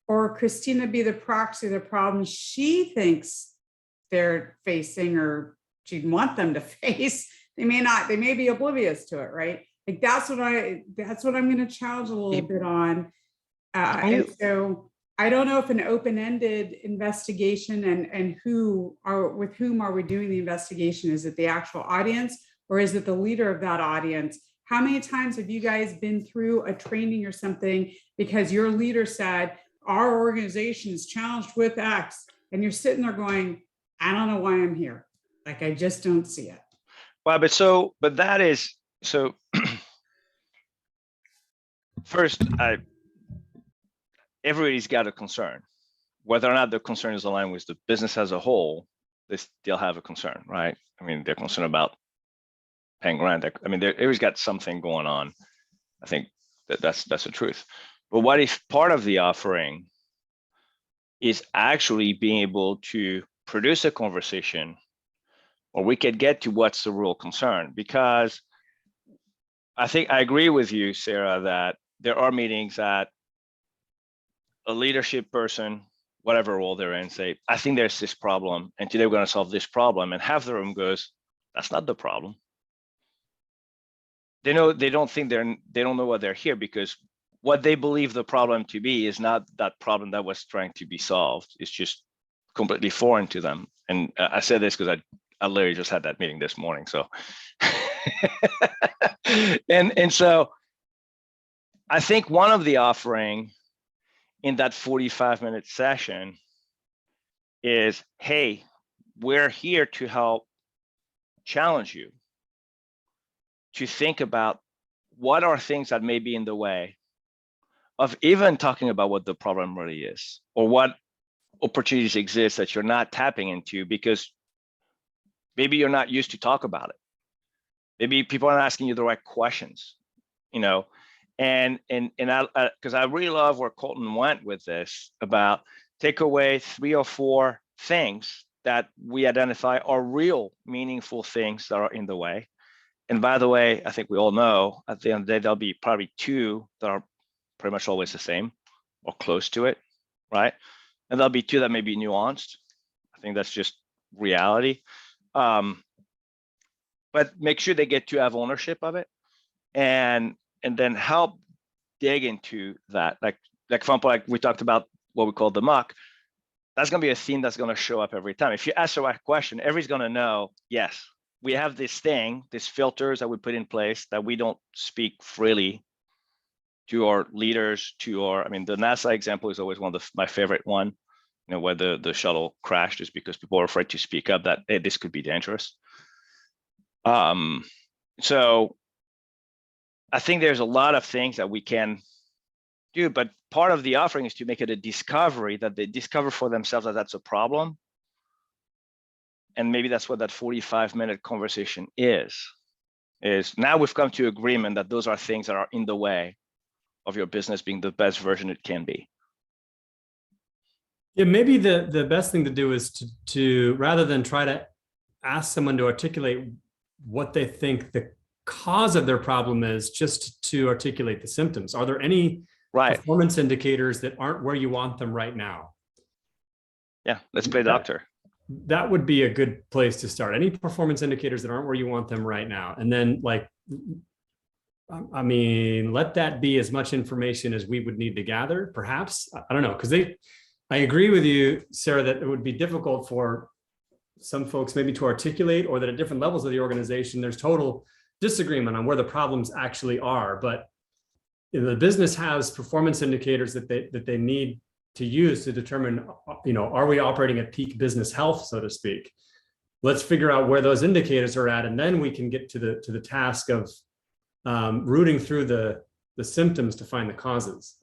or Christina be the proxy of the problems she thinks they're facing or she'd want them to face? They may be oblivious to it, right? Like that's what I'm going to challenge a little bit on. And so I don't know if an open-ended investigation and with whom are we doing the investigation? Is it the actual audience, or is it the leader of that audience? How many times have you guys been through a training or something because your leader said, our organization is challenged with X, and you're sitting there going, I don't know why I'm here. Like, I just don't see it. Well, but that is, so first, everybody's got a concern. Whether or not the concern is aligned with the business as a whole, they still have a concern, right? I mean, they're concerned about paying rent. I mean, everybody's got something going on. I think That's the truth. But what if part of the offering is actually being able to produce a conversation where we could get to what's the real concern? Because I think I agree with you, Sarah, that there are meetings that a leadership person, whatever role they're in, say, I think there's this problem, and today we're going to solve this problem. And half the room goes, that's not the problem. They don't know what they're here, because what they believe the problem to be is not that problem that was trying to be solved. It's just completely foreign to them. And I said this because I literally just had that meeting this morning. So, and so I think one of the offering in that 45-minute session is, hey, we're here to help challenge you to think about what are things that may be in the way of even talking about what the problem really is, or what opportunities exist that you're not tapping into because maybe you're not used to talk about it. Maybe people aren't asking you the right questions, you know. And because I really love where Colton went with this about take away 3 or 4 things that we identify are real meaningful things that are in the way. And by the way, I think we all know at the end of the day, there'll be probably 2 that are pretty much always the same or close to it, right? And there'll be 2 that may be nuanced. I think that's just reality. But make sure they get to have ownership of it, and then help dig into that. Like for example, like we talked about what we call the muck. That's going to be a theme that's going to show up every time. If you ask the right question, everybody's going to know, yes, we have this thing, these filters that we put in place that we don't speak freely to our leaders, I mean, the NASA example is always one of my favorite one, you know, where the shuttle crashed is because people are afraid to speak up that, hey, this could be dangerous. So I think there's a lot of things that we can do, but part of the offering is to make it a discovery, that they discover for themselves that that's a problem. And maybe that's what that 45-minute conversation is now we've come to agreement that those are things that are in the way of your business being the best version it can be. Yeah, maybe the best thing to do is to rather than try to ask someone to articulate what they think the cause of their problem is, just to articulate the symptoms. Are there any performance indicators that aren't where you want them right now? Yeah, let's play doctor. That would be a good place to start. Any performance indicators that aren't where you want them right now. And then, like, I mean, let that be as much information as we would need to gather, perhaps. I don't know, because I agree with you, Sarah, that it would be difficult for some folks maybe to articulate, or that at different levels of the organization, there's total disagreement on where the problems actually are. But the business has performance indicators that they need to use to determine, you know, are we operating at peak business health, so to speak? Let's figure out where those indicators are at, and then we can get to the task of rooting through the symptoms to find the causes.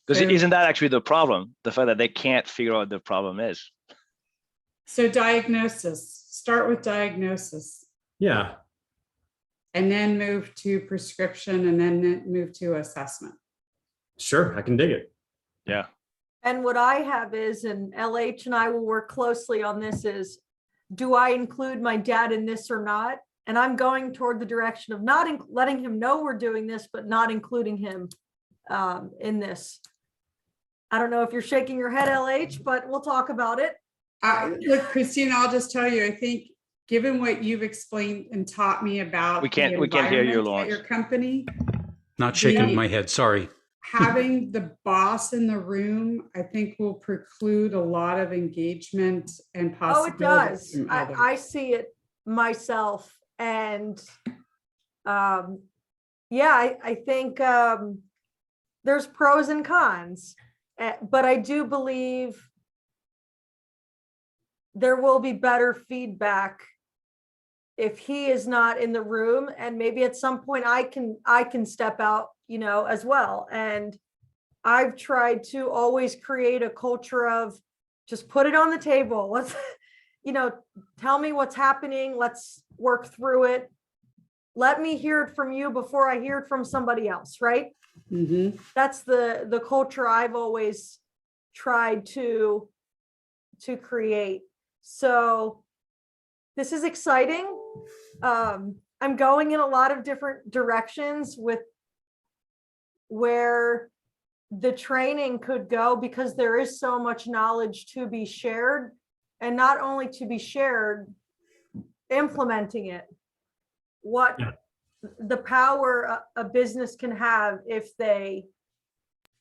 Because isn't that actually the problem? The fact that they can't figure out what the problem is. So diagnosis, start with diagnosis. Yeah. And then move to prescription, and then move to assessment. Sure, I can dig it. Yeah. And what I have is, and LH and I will work closely on this, is do I include my dad in this or not? And I'm going toward the direction of not letting him know we're doing this, but not including him in this. I don't know if you're shaking your head, LH, but we'll talk about it. Look, Christina, I'll just tell you, I think given what you've explained and taught me about we can't hear you, Lawrence. Your company, Not shaking my head, sorry. having the boss in the room, I think will preclude a lot of engagement and Oh, it possibility. does. I see it myself. And yeah, I think there's pros and cons, but I do believe there will be better feedback if he is not in the room, and maybe at some point I can step out, you know, as well. And I've tried to always create a culture of just put it on the table. Let's, you know, tell me what's happening. Let's work through it. let me hear it from you before I hear it from somebody else, right? Mhm. That's the culture I've always tried to create. So this is exciting. I'm going in a lot of different directions with where the training could go, because there is so much knowledge to be shared, and not only to be shared, implementing it. What Yeah. the power a business can have if they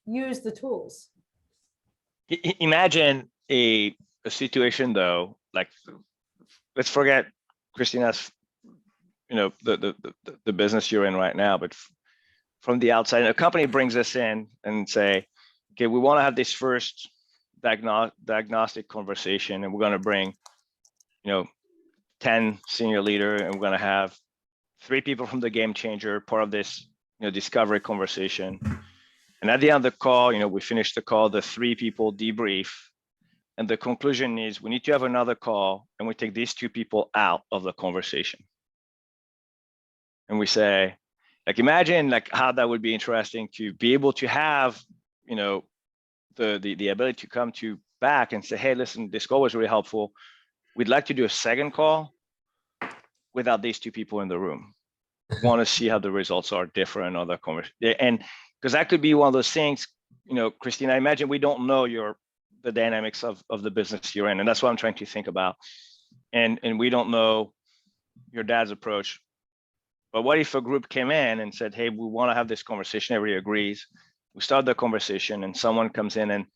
use the tools. Imagine a situation though, like, let's forget Christina's, the business you're in right now, but from the outside, a company brings us in and say, okay, we want to have this first diagnostic conversation, and we're going to bring, 10 senior leader, and we're going to have 3 people from the Game Changer part of this, discovery conversation. And at the end of the call, we finish the call, the 3 people debrief, and the conclusion is we need to have another call, and we take these 2 people out of the conversation. And we say, like, imagine like how that would be interesting to be able to have, the ability to come to back and say, hey, listen, this call was really helpful. We'd like to do a second call without these 2 people in the room. Want to see how the results are different on the conversation. And because that could be one of those things, Christina, I imagine we don't know the dynamics of the business you're in. And that's what I'm trying to think about. And we don't know your dad's approach. But what if a group came in and said, hey, we want to have this conversation, everybody agrees. We start the conversation and someone comes in and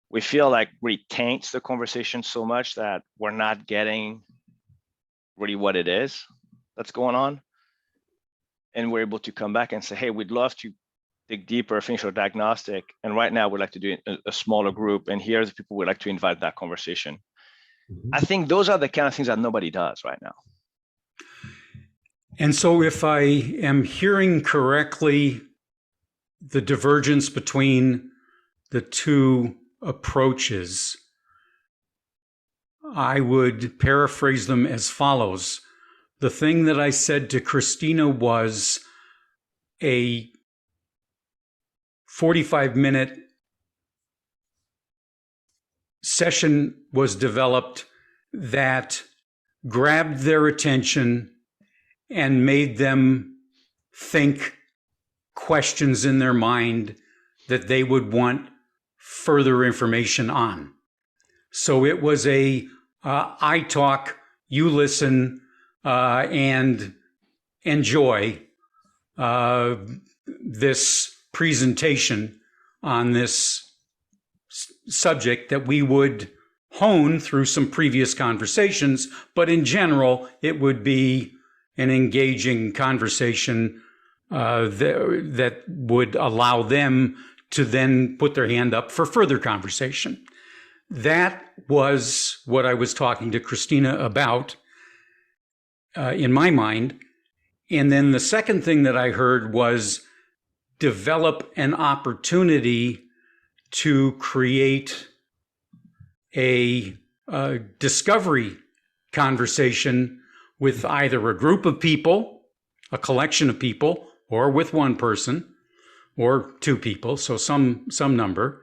we feel like we taints the conversation so much that we're not getting really what it is that's going on. And we're able to come back and say, hey, we'd love to dig deeper, finish our diagnostic. And right now we'd like to do a smaller group. And here's the people we'd like to invite that conversation. I think those are the kind of things that nobody does right now. And so if I am hearing correctly, the divergence between the 2 approaches, I would paraphrase them as follows. The thing that I said to Christina was a 45-minute session was developed that grabbed their attention and made them think questions in their mind that they would want further information on. So it was I talk, you listen, and enjoy this presentation on this subject that we would hone through some previous conversations, but in general, it would be an engaging conversation that would allow them to then put their hand up for further conversation. That was what I was talking to Christina about in my mind. And then the second thing that I heard was develop an opportunity to create a discovery conversation with either a group of people, a collection of people, or with one person or 2 people, so some number,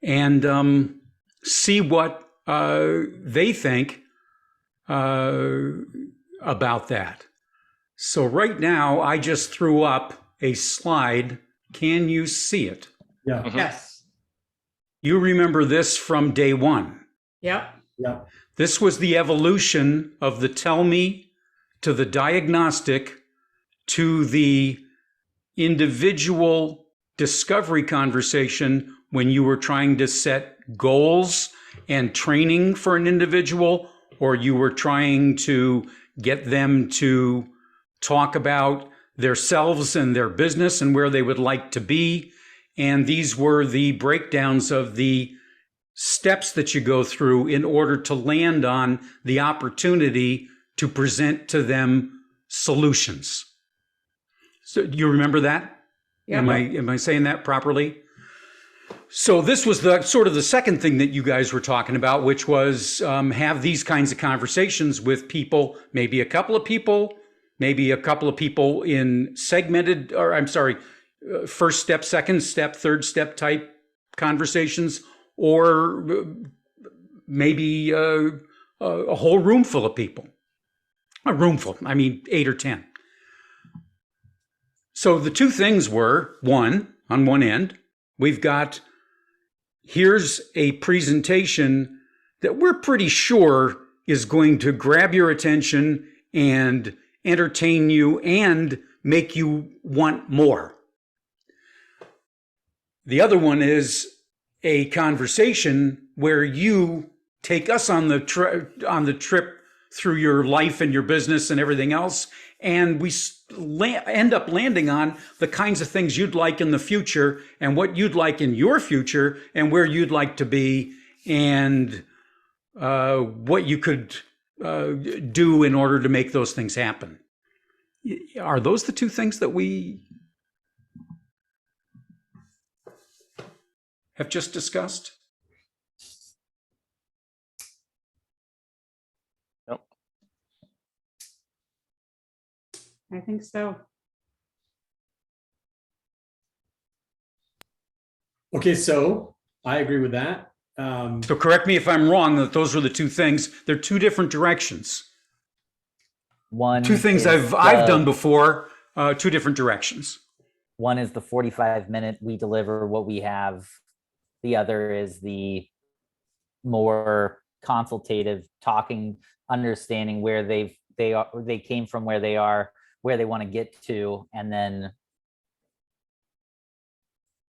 and see what they think about that. So right now, I just threw up a slide. Can you see it? Yeah. Yes. You remember this from day 1. Yep. Yeah. This was the evolution of the tell me to the diagnostic to the individual discovery conversation when you were trying to set goals and training for an individual, or you were trying to get them to talk about themselves and their business and where they would like to be. And these were the breakdowns of the steps that you go through in order to land on the opportunity to present to them solutions. So you remember that? Yeah. Am I saying that properly? So this was the sort of the second thing that you guys were talking about, which was have these kinds of conversations with people, maybe a couple of people, maybe a couple of people in segmented, or I'm sorry, first step, second step, third step type conversations, or maybe a whole room full of people. A room full, I mean, 8 or 10. So the two things were, one, on one end, we've got, here's a presentation that we're pretty sure is going to grab your attention and entertain you and make you want more. The other one is a conversation where you take us on the trip through your life and your business and everything else, and we end up landing on the kinds of things you'd like in the future and what you'd like in your future and where you'd like to be and what you could do in order to make those things happen. Are those the two things that we have just discussed? I think so. Okay, so I agree with that. So correct me if I'm wrong, that those were the two things. They're two different directions. One Two things is I've the- done before, two different directions. One is the 45-minute, we deliver what we have. The other is the more consultative, talking, understanding where they came from, where they are, where they want to get to, and then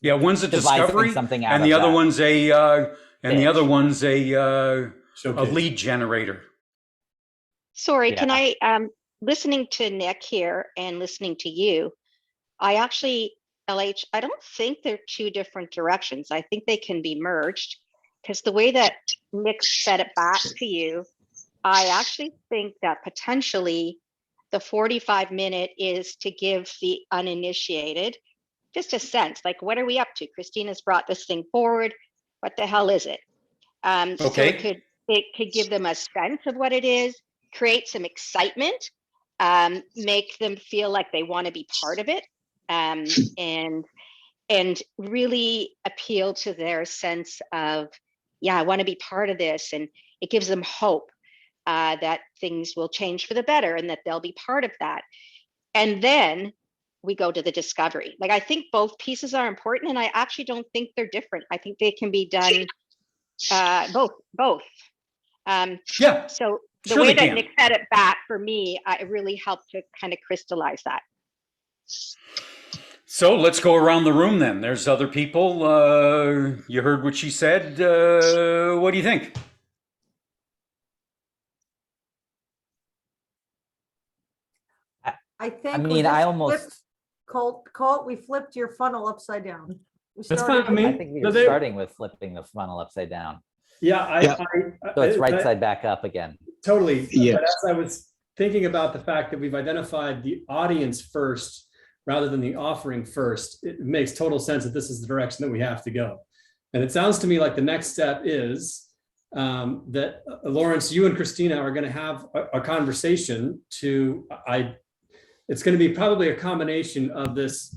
Yeah, one's a devising discovery, something out and of the other that. one's the other Pitch. one's a Showcase. lead generator. Sorry, Yeah. can I, listening to Nick here and listening to you, I actually, LH, I don't think they're two different directions. I think they can be merged, because the way that Nick said it back to you, I actually think that potentially the 45-minute is to give the uninitiated just a sense, like, what are we up to? Christina's brought this thing forward. What the hell is it? So Okay. it could give them a sense of what it is, create some excitement, make them feel like they want to be part of it, and really appeal to their sense of, yeah, I want to be part of this. And it gives them hope that things will change for the better and that they'll be part of that. And then we go to the discovery. Like, I think both pieces are important, and I actually don't think they're different. I think they can be done both. Yeah, So the sure way they that can. Nick said it back for me, it really helped to kind of crystallize that. So let's go around the room then. There's other people. You heard what she said. What do you think? I think. I we mean, I just almost, flipped- Colt, we flipped your funnel upside down. We That's started fine. I mean, I think we no, were they- starting with flipping the funnel upside down. Yeah, So it's right I- side back up again. Totally. Yes. But as I was thinking about the fact that we've identified the audience first rather than the offering first, it makes total sense that this is the direction that we have to go. And it sounds to me like the next step is that Lawrence, you and Christina are going to have a conversation it's going to be probably a combination of this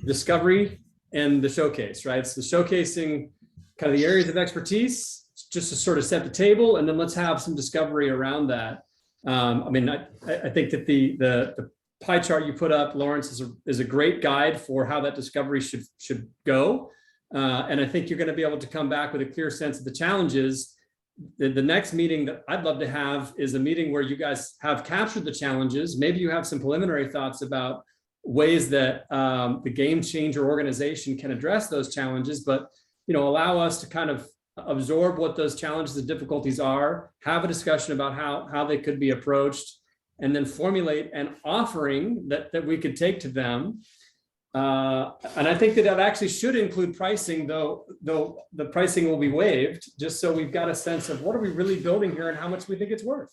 discovery and the showcase, right? So the showcasing kind of the areas of expertise, just to sort of set the table, and then let's have some discovery around that. I mean, I think that the pie chart you put up, Lawrence, is a great guide for how that discovery should go. And I think you're going to be able to come back with a clear sense of the challenges. The next meeting that I'd love to have is a meeting where you guys have captured the challenges. Maybe you have some preliminary thoughts about ways that the Game Changer organization can address those challenges, but allow us to kind of absorb what those challenges and difficulties are, have a discussion about how they could be approached, and then formulate an offering that we could take to them. And I think that actually should include pricing, though the pricing will be waived, just so we've got a sense of what are we really building here and how much we think it's worth.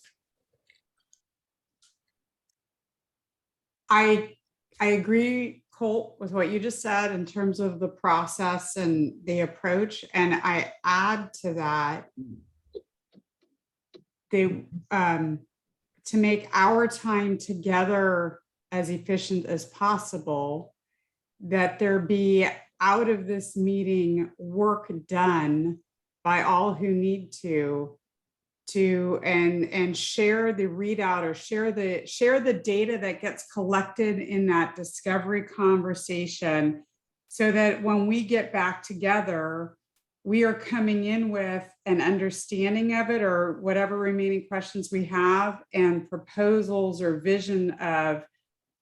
I agree, Colt, with what you just said in terms of the process and the approach. And I add to that, to make our time together as efficient as possible, that there be out of this meeting work done by all who need to and share the readout or share the data that gets collected in that discovery conversation, so that when we get back together, we are coming in with an understanding of it, or whatever remaining questions we have, and proposals or vision of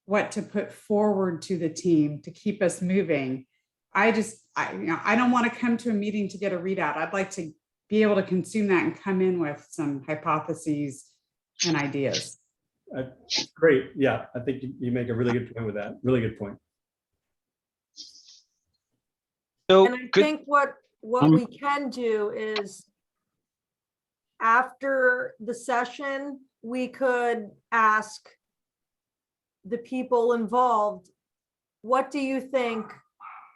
what to put forward to the team to keep us moving. I don't want to come to a meeting to get a readout. I'd like to be able to consume that and come in with some hypotheses and ideas. Great. Yeah, I think you make a really good point with that. Really good point. So And I could, think what we can do is, after the session, we could ask the people involved, what do you think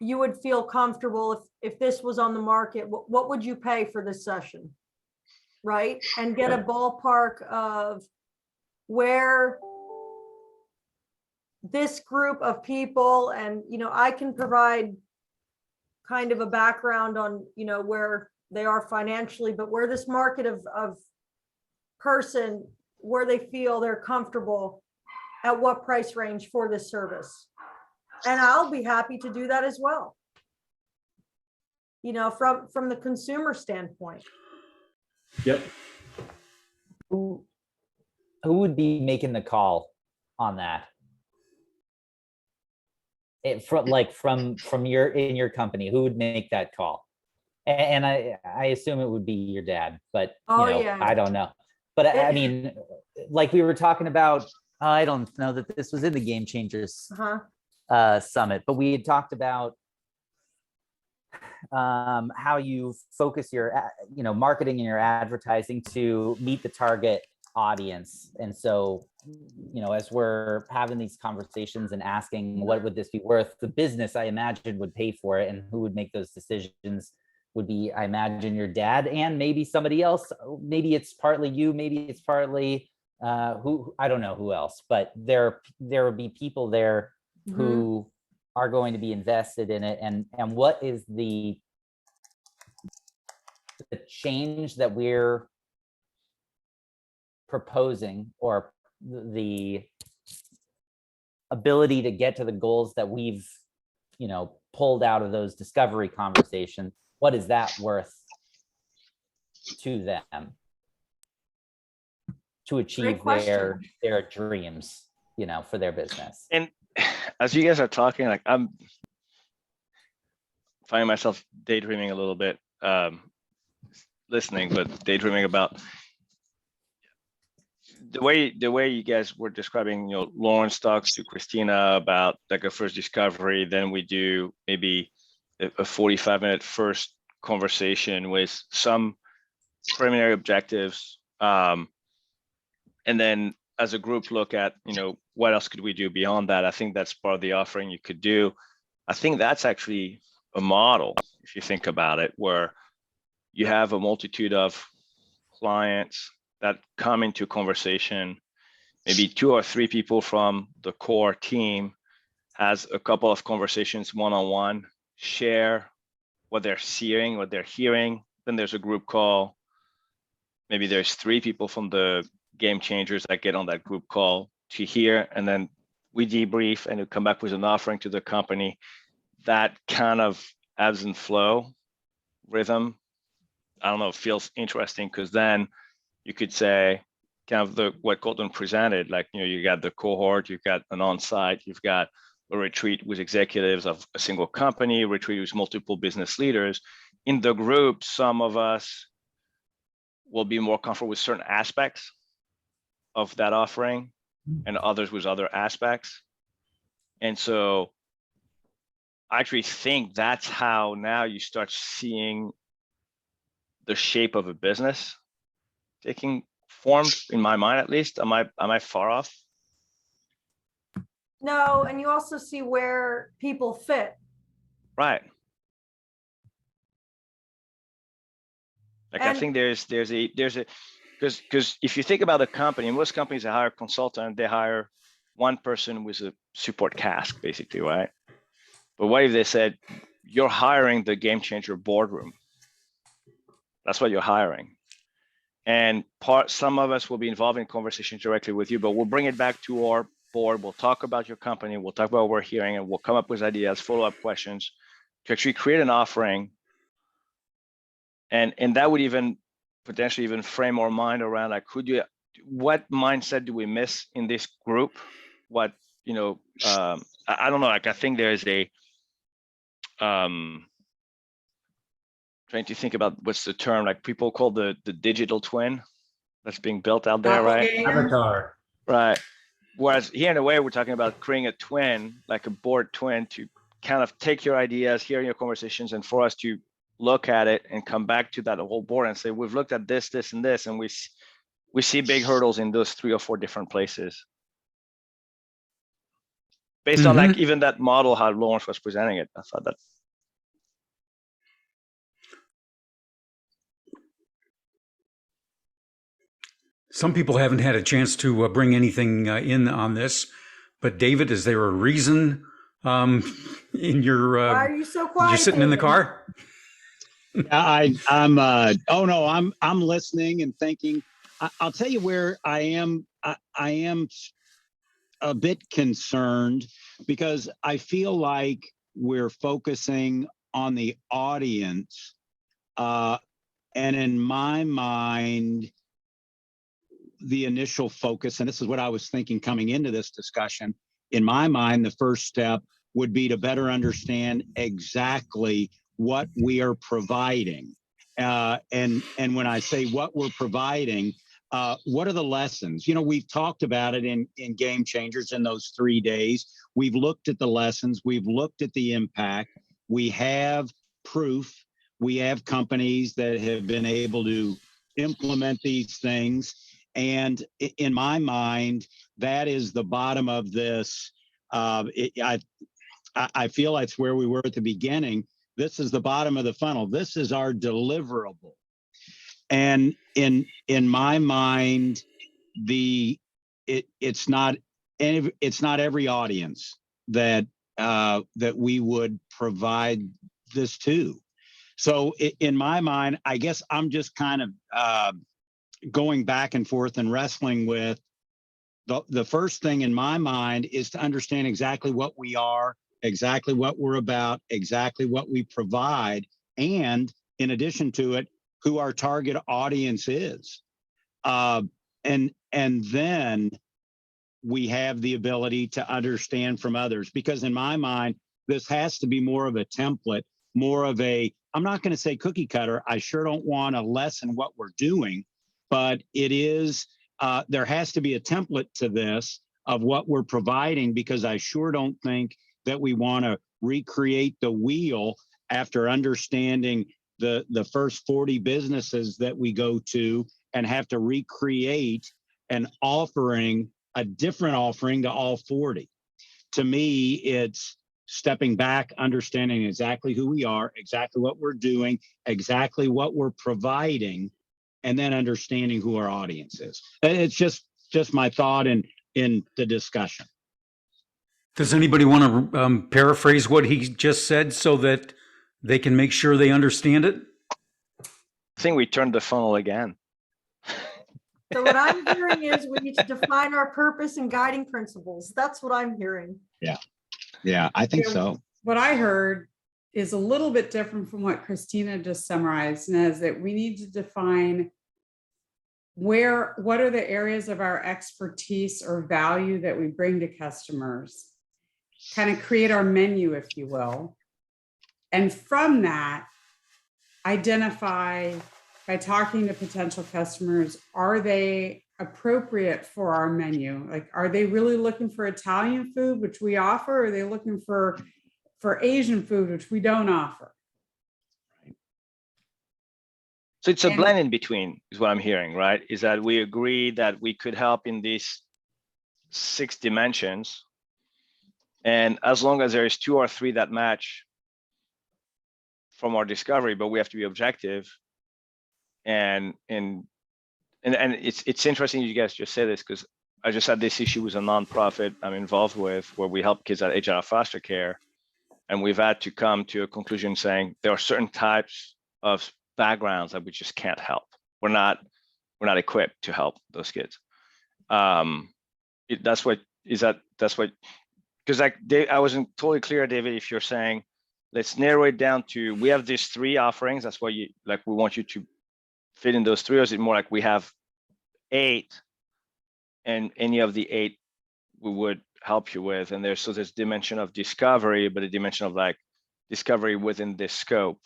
you would feel comfortable if this was on the market? What would you pay for this session? Right? And get a ballpark of where this group of people, and, I can provide kind of a background on, where they are financially, but where this market of person, where they feel they're comfortable, at what price range for this service. And I'll be happy to do that as well. From the consumer standpoint. Yep. Who would be making the call on that? From your company, who would make that call? And I assume it would be your dad, but Yeah. I don't know. But I mean, like we were talking about, I don't know that this was in the Game Changers Summit, but we had talked about how you focus your marketing and your advertising to meet the target audience. And so, as we're having these conversations and asking what would this be worth, the business, I imagine, would pay for it, and who would make those decisions would be, I imagine, your dad and maybe somebody else. Maybe it's partly you, maybe it's partly who, I don't know who else, but there would be people there who are going to be invested in it. And what is the change that we're proposing, or the ability to get to the goals that we've pulled out of those discovery conversations? What is that worth to them to achieve their dreams, for their business? and as you guys are talking, like, I'm finding myself daydreaming a little bit, listening, but daydreaming about the way you guys were describing, Lawrence talks to Christina about like a first discovery, then we do maybe a 45-minute first conversation with some preliminary objectives, and then as a group look at, what else could we do beyond that. I think that's part of the offering you could do. I think that's actually a model, if you think about it, where you have a multitude of clients that come into conversation, maybe 2 or 3 people from the core team has a couple of conversations one-on-one, share what they're seeing, what they're hearing. Then there's a group call. Maybe there's 3 people from the Game Changers that get on that group call to hear, and then we debrief and we come back with an offering to the company. That kind of ebbs and flow rhythm, I don't know, feels interesting, because then you could say kind of what Colton presented, like, you got the cohort, you've got an on-site, you've got a retreat with executives of a single company, retreat with multiple business leaders. In the group, some of us will be more comfortable with certain aspects of that offering and others with other aspects. And so I actually think that's how now you start seeing the shape of a business taking form, in my mind, at least. Am I far off? No, and you also see where people fit. Right. Like, I And- think there's a, because because if you think about a company, most companies that hire a consultant, they hire one person with a support cask, basically, right? But what if they said, you're hiring the game changer boardroom? That's what you're hiring. And some of us will be involved in conversations directly with you, but we'll bring it back to our board. We'll talk about your company. We'll talk about what we're hearing, and we'll come up with ideas, follow-up questions to actually create an offering. And that would even potentially even frame our mind around, like, what mindset do we miss in this group? What, I don't know, like, I think there is a, trying to think about what's the term, like people call the digital twin that's being built out there, right? Doppelganger? Avatar. Right. Whereas here in a way, we're talking about creating a twin, like a board twin, to kind of take your ideas, hearing your conversations, and for us to look at it and come back to that whole board and say, we've looked at this, this, and this, and we see big hurdles in those 3 or 4 different places. Based on like even that model, how Lawrence was presenting it, I thought that. Some people haven't had a chance to bring anything in on this, but David, is there a reason in your? Why are you so quiet? You're sitting in the David? car. I'm listening and thinking. I'll tell you where I am. I am a bit concerned because I feel like we're focusing on the audience, and in my mind, the initial focus, and this is what I was thinking coming into this discussion, in my mind, the first step would be to better understand exactly what we are providing. And when I say what we're providing, what are the lessons? We've talked about it in Game Changers in those 3 days. We've looked at the lessons. We've looked at the impact. We have proof. We have companies that have been able to implement these things. And in my mind, that is the bottom of this. I feel that's where we were at the beginning. This is the bottom of the funnel. This is our deliverable. And in my mind, it's not every audience that we would provide this to. So in my mind, I guess I'm just kind of going back and forth and wrestling with the first thing in my mind is to understand exactly what we are, exactly what we're about, exactly what we provide, and in addition to it, who our target audience is. And then we have the ability to understand from others, because in my mind, this has to be more of a template, more of a, I'm not going to say cookie cutter. I sure don't want to lessen what we're doing, but it is, there has to be a template to this of what we're providing, because I sure don't think that we want to recreate the wheel after understanding the first 40 businesses that we go to and have to recreate an offering, a different offering to all 40. To me, it's stepping back, understanding exactly who we are, exactly what we're doing, exactly what we're providing, and then understanding who our audience is. It's just my thought in the discussion. Does anybody want to paraphrase what he just said so that they can make sure they understand it? I think we turned the funnel again. So what I'm hearing is we need to define our purpose and guiding principles. That's what I'm hearing. Yeah, I think Yeah. so. What I heard is a little bit different from what Christina just summarized, and is that we need to define what are the areas of our expertise or value that we bring to customers, kind of create our menu, if you will. And from that, identify by talking to potential customers, are they appropriate for our menu? Like, are they really looking for Italian food, which we offer? Or are they looking for Asian food, which we don't offer? So it's a And- blend in between is what I'm hearing, right? Is that we agree that we could help in these 6 dimensions. And as long as there is 2 or 3 that match from our discovery, but we have to be objective and and it's interesting you guys just say this, because I just had this issue with a nonprofit I'm involved with where we help kids that age out of foster care. And we've had to come to a conclusion saying there are certain types of backgrounds that we just can't help. We're not equipped to help those kids. That's what, because like I wasn't totally clear, David, if you're saying, let's narrow it down to, we have these 3 offerings. That's why we want you to fit in those 3, or is it more like we have 8 and any of the 8 we would help you with? And there's this dimension of discovery, but a dimension of like discovery within this scope.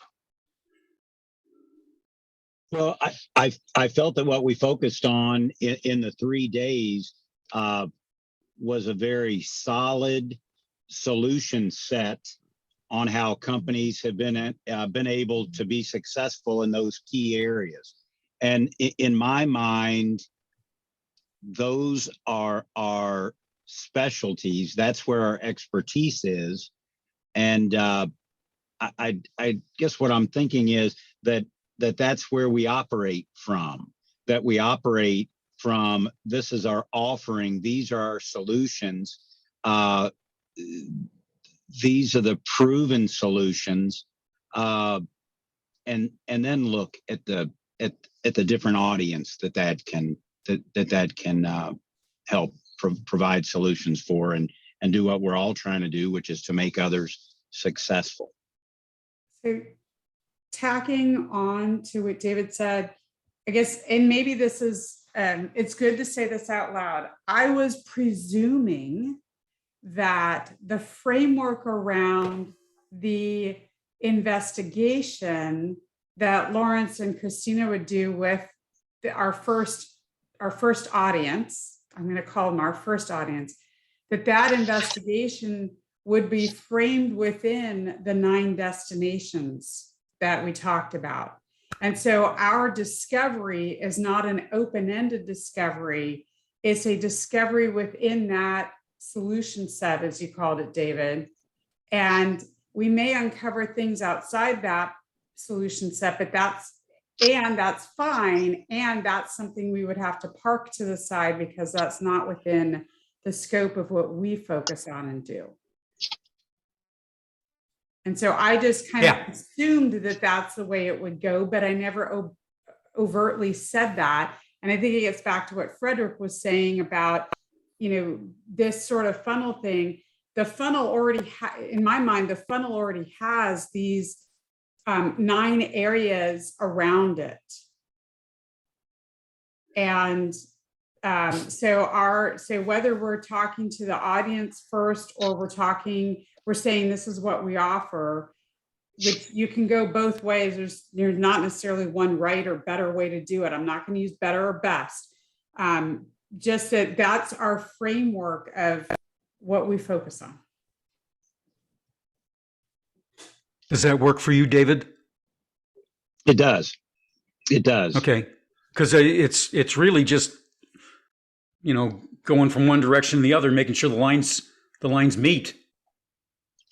Well, I felt that what we focused on in the 3 days was a very solid solution set on how companies have been able to be successful in those key areas. And in my mind, those are our specialties. That's where our expertise is. And I guess what I'm thinking is that's where we operate from, this is our offering, these are our solutions, these are the proven solutions, and then look at the different audience that can help provide solutions for, and do what we're all trying to do, which is to make others successful. So tacking on to what David said, I guess, and maybe this is, it's good to say this out loud. I was presuming that the framework around the investigation that Lawrence and Christina would do with our first audience, I'm going to call them our first audience, that investigation would be framed within the 9 destinations that we talked about. And so our discovery is not an open-ended discovery. It's a discovery within that solution set, as you called it, David. And we may uncover things outside that solution set, but that's fine. And that's something we would have to park to the side, because that's not within the scope of what we focus on and do. And so I just kind of assumed that that's the way it would go, but I never overtly said that. And I think it gets back to what Frederick was saying about, this sort of funnel thing. The funnel already, in my mind, the funnel already has these 9 areas around it. And so whether we're talking to the audience first, or we're saying this is what we offer, which you can go both ways. There's not necessarily one right or better way to do it. I'm not going to use better or best. Just that's our framework of what we focus on. Does that work for you, David? It does. It does. Okay. Because it's really just, going from one direction to the other, making sure the lines meet.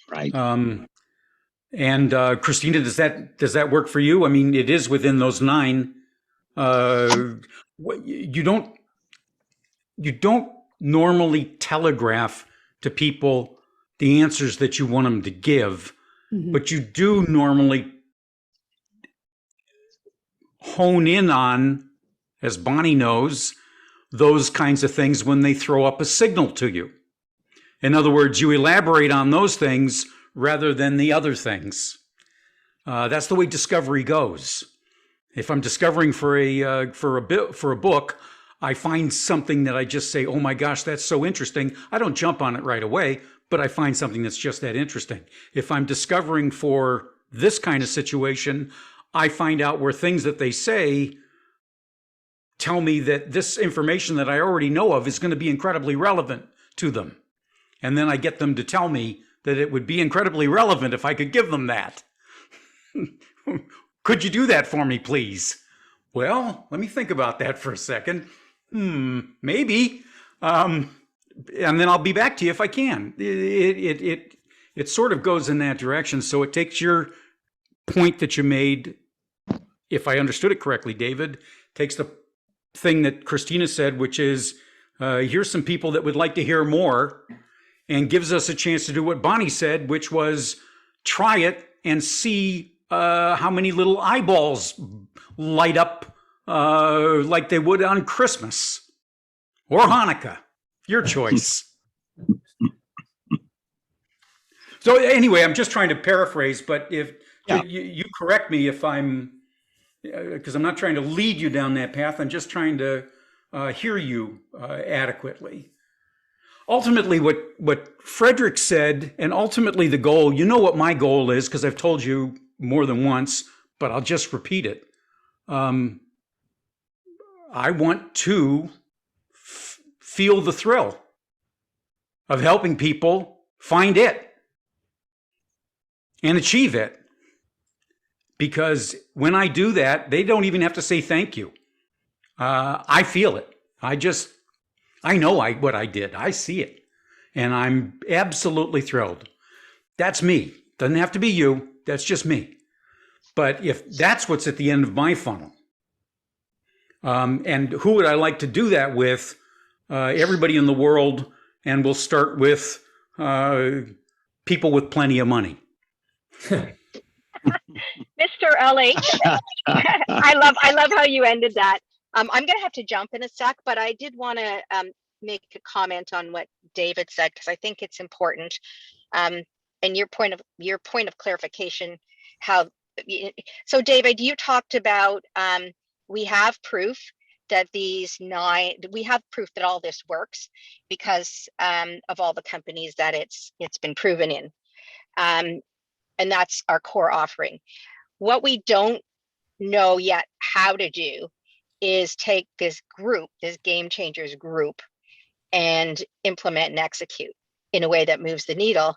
Right. And Christina, does that work for you? I mean, it is within those 9. You don't normally telegraph to people the answers that you want them to give, but you do normally hone in on, as Bonnie knows, those kinds of things when they throw up a signal to you. In other words, you elaborate on those things rather than the other things. That's the way discovery goes. If I'm discovering for a book, I find something that I just say, oh my gosh, that's so interesting. I don't jump on it right away, but I find something that's just that interesting. If I'm discovering for this kind of situation, I find out where things that they say tell me that this information that I already know of is going to be incredibly relevant to them. And then I get them to tell me that it would be incredibly relevant if I could give them that. Could you do that for me, please? Well, let me think about that for a second. Maybe. And then I'll be back to you if I can. It sort of goes in that direction. So it takes your point that you made, if I understood it correctly, David, takes the thing that Christina said, which is here's some people that would like to hear more, and gives us a chance to do what Bonnie said, which was try it and see how many little eyeballs light up like they would on Christmas or Hanukkah. Your choice. So anyway, I'm just trying to paraphrase, but if Yeah. you correct me if I'm, because I'm not trying to lead you down that path. I'm just trying to hear you adequately. Ultimately, what Frederick said, and ultimately the goal, you know what my goal is, because I've told you more than once, but I'll just repeat it. I want to feel the thrill of helping people find it and achieve it. Because when I do that, they don't even have to say thank you. I feel it. I know what I did. I see it. And I'm absolutely thrilled. That's me. Doesn't have to be you. That's just me. But if that's what's at the end of my funnel, and who would I like to do that with? Everybody in the world. And we'll start with people with plenty of money. Mr. LH, I love how you ended that. I'm going to have to jump in a sec, but I did want to make a comment on what David said, because I think it's important. And your point of clarification, so David, you talked about we have proof that we have proof that all this works because of all the companies that it's been proven in. And that's our core offering. What we don't know yet how to do is take this group, this Game Changers group, and implement and execute in a way that moves the needle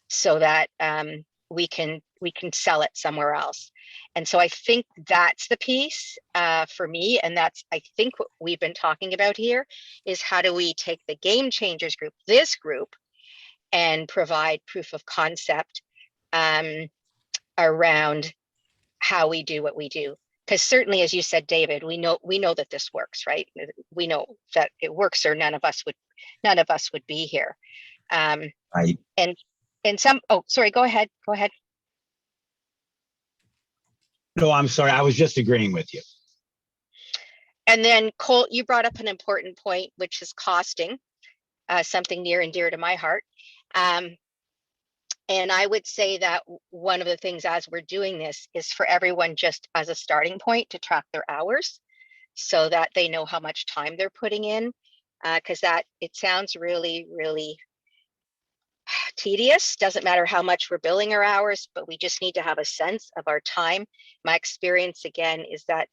so that we can sell it somewhere else. And so I think that's the piece for me. And that's, I think, what we've been talking about here is how do we take the Game Changers group, this group, and provide proof of concept around how we do what we do. Because certainly, as you said, David, we know that this works, right? We know that it works, or none of us would be here. Right. And some, oh, sorry, go ahead. No, I'm sorry. I was just agreeing with you. And then Colt, you brought up an important point, which is costing, something near and dear to my heart. And I would say that one of the things as we're doing this is for everyone just as a starting point to track their hours so that they know how much time they're putting in, because it sounds really, really tedious. Doesn't matter how much we're billing our hours, but we just need to have a sense of our time. My experience, again, is that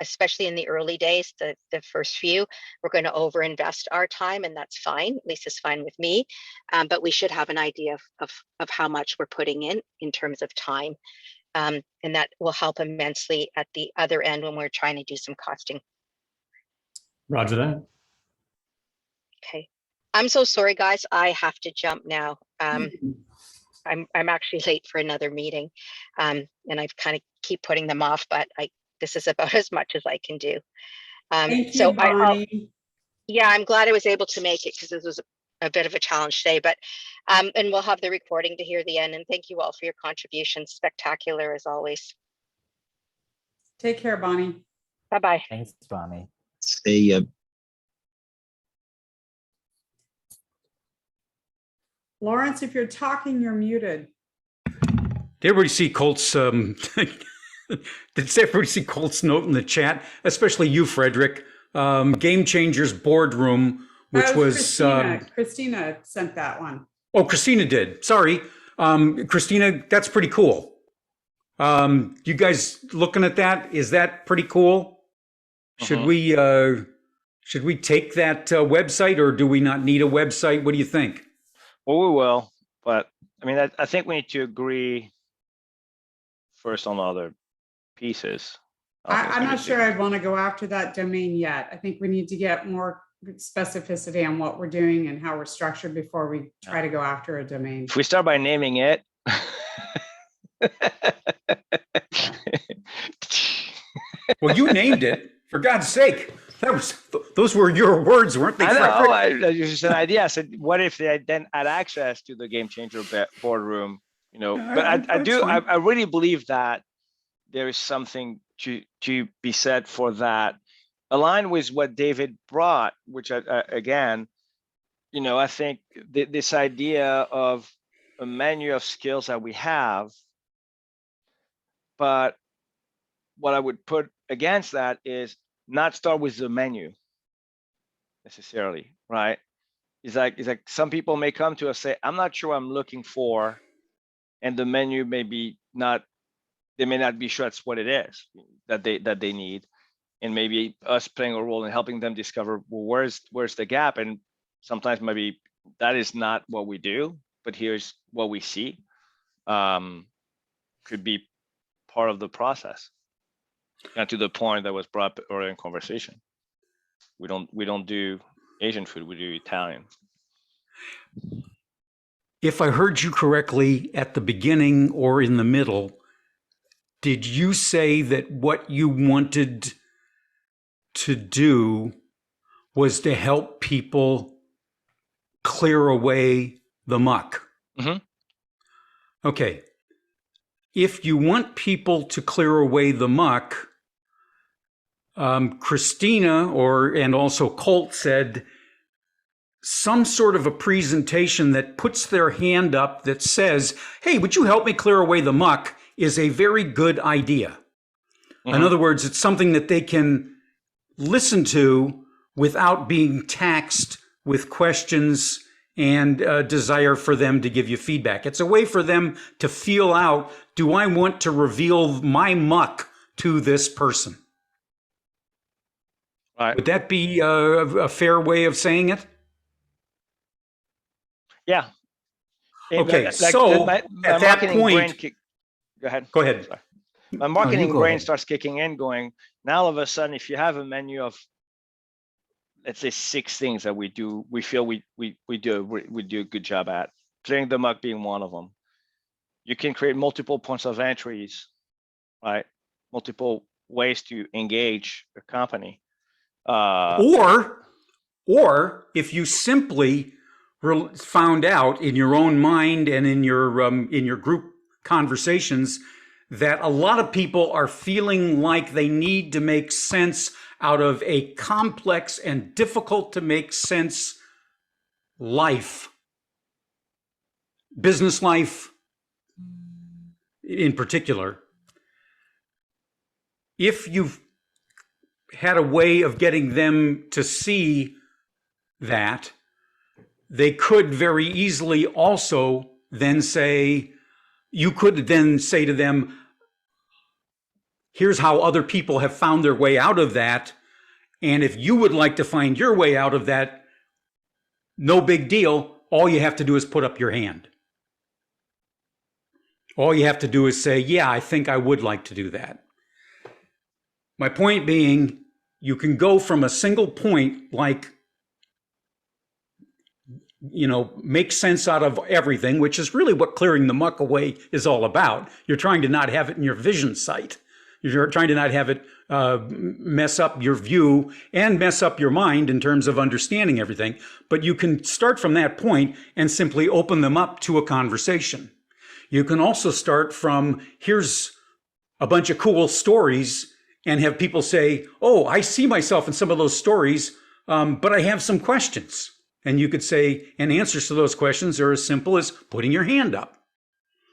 especially in the early days, the first few, we're going to overinvest our time, and that's fine. At least it's fine with me. But we should have an idea of how much we're putting in terms of time. And that will help immensely at the other end when we're trying to do some costing. Roger that. Okay. I'm so sorry, guys. I have to jump now. I'm actually late for another meeting. And I've kind of keep putting them off, but this is about as much as I can do. Thank So you, Bonnie. I'm glad I was able to make it because this was a bit of a challenge today, but and we'll have the recording to hear the end. And thank you all for your contributions. Spectacular as always. Take care, Bonnie. Bye-bye. Thanks, Bonnie. See ya. Lawrence, if you're talking, you're muted. Did everybody see Colt's did everybody see Colt's note in the chat? Especially you, Frederick. Game Changers boardroom, which That was Christina sent that one. oh, Christina did. Sorry. Christina, that's pretty cool. You guys looking at that? Is that pretty cool? Should we take that website, or do we not need a website? What do you think? Well, we will, but I mean, I think we need to agree first on the other pieces. I'm not sure I'd want to go after that domain yet. I think we need to get more specificity on what we're doing and how we're structured before we try to go after a domain. If we start by naming it. Well, you named it, for God's sake. Those were your words, weren't they? I know, Frederick? I just an idea. I said, what if they then had access to the Game Changer boardroom? But I really believe that there is something to be said for that. Aligned with what David brought, which again, I think this idea of a menu of skills that we have, but what I would put against that is not start with the menu necessarily, right? It's like some people may come to us say, I'm not sure I'm looking for, and the menu may be not, they may not be sure that's what it is that they need. And maybe us playing a role in helping them discover, well, where's the gap? And sometimes maybe that is not what we do, but here's what we see. Could be part of the process. And to the point that was brought up earlier in conversation, we don't do Asian food, we do Italian. If I heard you correctly at the beginning or in the middle, did you say that what you wanted to do was to help people clear away the muck? Mm-hmm. Okay. If you want people to clear away the muck, Christina and also Colt said some sort of a presentation that puts their hand up that says, hey, would you help me clear away the muck, is a very good idea. Mm-hmm. In other words, it's something that they can listen to without being taxed with questions and desire for them to give you feedback. It's a way for them to feel out, do I want to reveal my muck to this person? Right. Would that be a fair way of saying it? Yeah. Okay, so my at that marketing point, go ahead. Go ahead. Sorry. My marketing go brain ahead. starts kicking in, going, now all of a sudden, if you have a menu of, let's say 6 things that we feel we do a good job at, clearing the muck being one of them. You can create multiple points of entries, right? Multiple ways to engage a company. Or if you simply found out in your own mind and in your group conversations that a lot of people are feeling like they need to make sense out of a complex and difficult to make sense life, business life in particular. If you've had a way of getting them to see that, they could very easily also then say, you could then say to them, here's how other people have found their way out of that. And if you would like to find your way out of that, no big deal. All you have to do is put up your hand. All you have to do is say, yeah, I think I would like to do that. My point being, you can go from a single point, like, make sense out of everything, which is really what clearing the muck away is all about. You're trying to not have it in your vision sight. You're trying to not have it mess up your view and mess up your mind in terms of understanding everything. But you can start from that point and simply open them up to a conversation. You can also start from, here's a bunch of cool stories, and have people say, oh, I see myself in some of those stories, but I have some questions. And you could say, and answers to those questions are as simple as putting your hand up.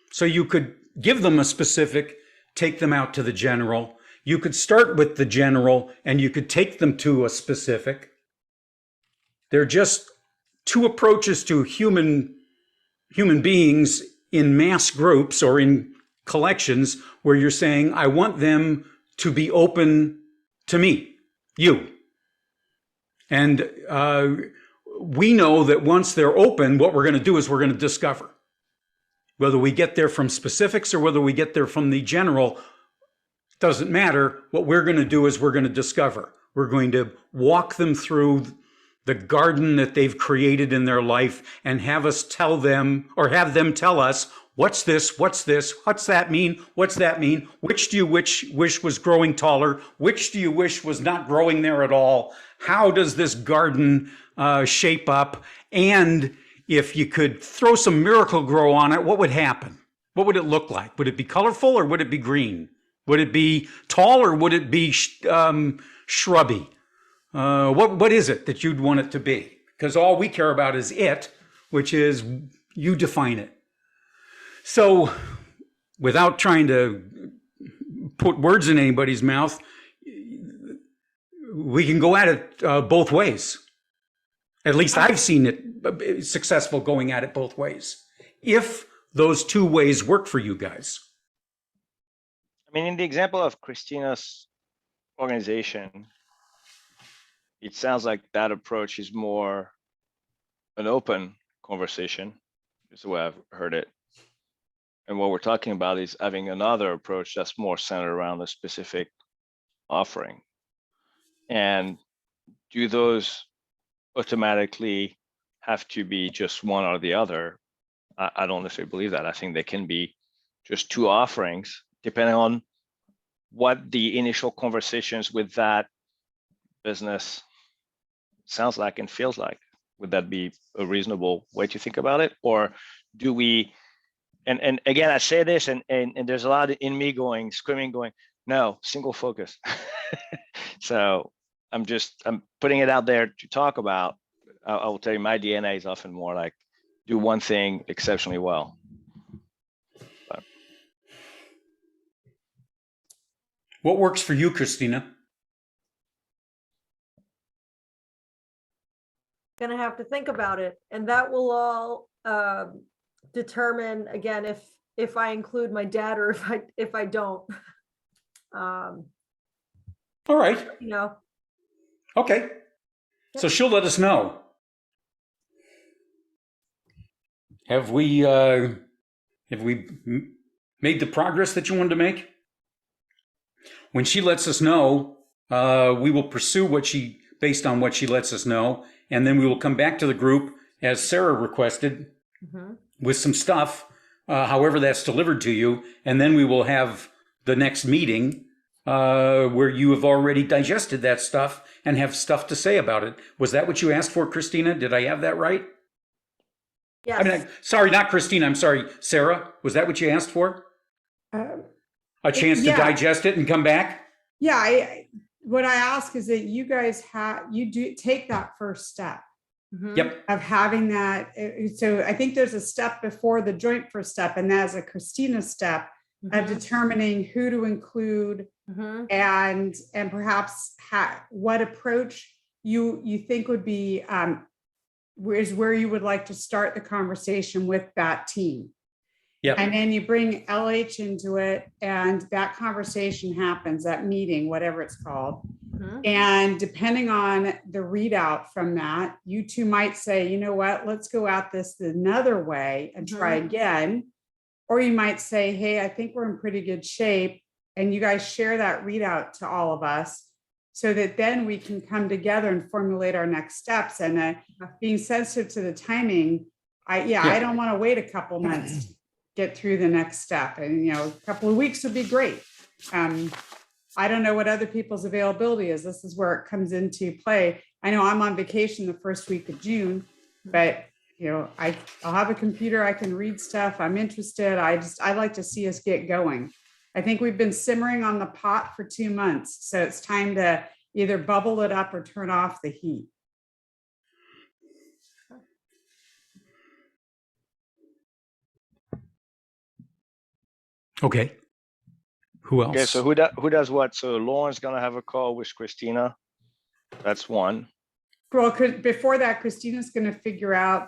So you could give them a specific, take them out to the general. You could start with the general and you could take them to a specific. They're just 2 approaches to human beings in mass groups or in collections where you're saying, I want them to be open to me, you. And we know that once they're open, what we're going to do is we're going to discover. Whether we get there from specifics or whether we get there from the general, doesn't matter. What we're going to do is we're going to discover. We're going to walk them through the garden that they've created in their life and have us tell them, or have them tell us, What's this? What's this? What's that mean? What's that mean? Which do you wish was growing taller? Which do you wish was not growing there at all? How does this garden shape up? And if you could throw some Miracle Grow on it, what would happen? What would it look like? Would it be colorful or would it be green? Would it be tall or would it be shrubby? What is it that you'd want it to be? Because all we care about is it, which is you define it. So without trying to put words in anybody's mouth, we can go at it both ways. At least I've seen it successful going at it both ways. If those two ways work for you guys. I mean, in the example of Christina's organization, it sounds like that approach is more an open conversation, is the way I've heard it. And what we're talking about is having another approach that's more centered around a specific offering. And do those automatically have to be just one or the other? I don't necessarily believe that. I think they can be just two offerings, depending on what the initial conversations with that business sounds like and feels like. Would that be a reasonable way to think about it? Or do we, and again, I say this and there's a lot in me screaming, no, single focus. So I'm putting it out there to talk about. I will tell you, my DNA is often more like do one thing exceptionally well. But. What works for you, Christina? Gonna have to think about it, and that will all determine again if I include my dad or if I don't. All right. You know. Okay. So she'll let us know. Have we made the progress that you wanted to make? When she lets us know, we will pursue based on what she lets us know, and then we will come back to the group as Sarah requested with some stuff, however that's delivered to you, and then we will have the next meeting where you have already digested that stuff and have stuff to say about it. Was that what you asked for, Christina? Did I have that right? Yes. I mean, sorry, not Christina. I'm sorry, Sarah. Was that what you asked for? A chance to digest it and come back? Yeah, what I ask is that you guys do take that first step. Yep. Of having that. So I think there's a step before the joint first step, and that's a Christina step of determining who to include and perhaps what approach you think would be is where you would like to start the conversation with that team. Yeah. And then you bring LH into it, and that conversation happens, that meeting, whatever it's called. And depending on the readout from that, you two might say, you know what, let's go at this another way and try again. Or you might say, hey, I think we're in pretty good shape. And you guys share that readout to all of us so that then we can come together and formulate our next steps. And being sensitive to the timing, I don't want to wait a couple months to get through the next step. And, a couple of weeks would be great. I don't know what other people's availability is. This is where it comes into play. I know I'm on vacation the first week of June, but I'll have a computer. I can read stuff. I'm interested. I like to see us get going. I think we've been simmering on the pot for 2 months. So it's time to either bubble it up or turn off the heat. Okay. Who else? Okay, so who does what? So Lauren's gonna have a call with Christina. That's one. Well, before that, Christina's going to figure out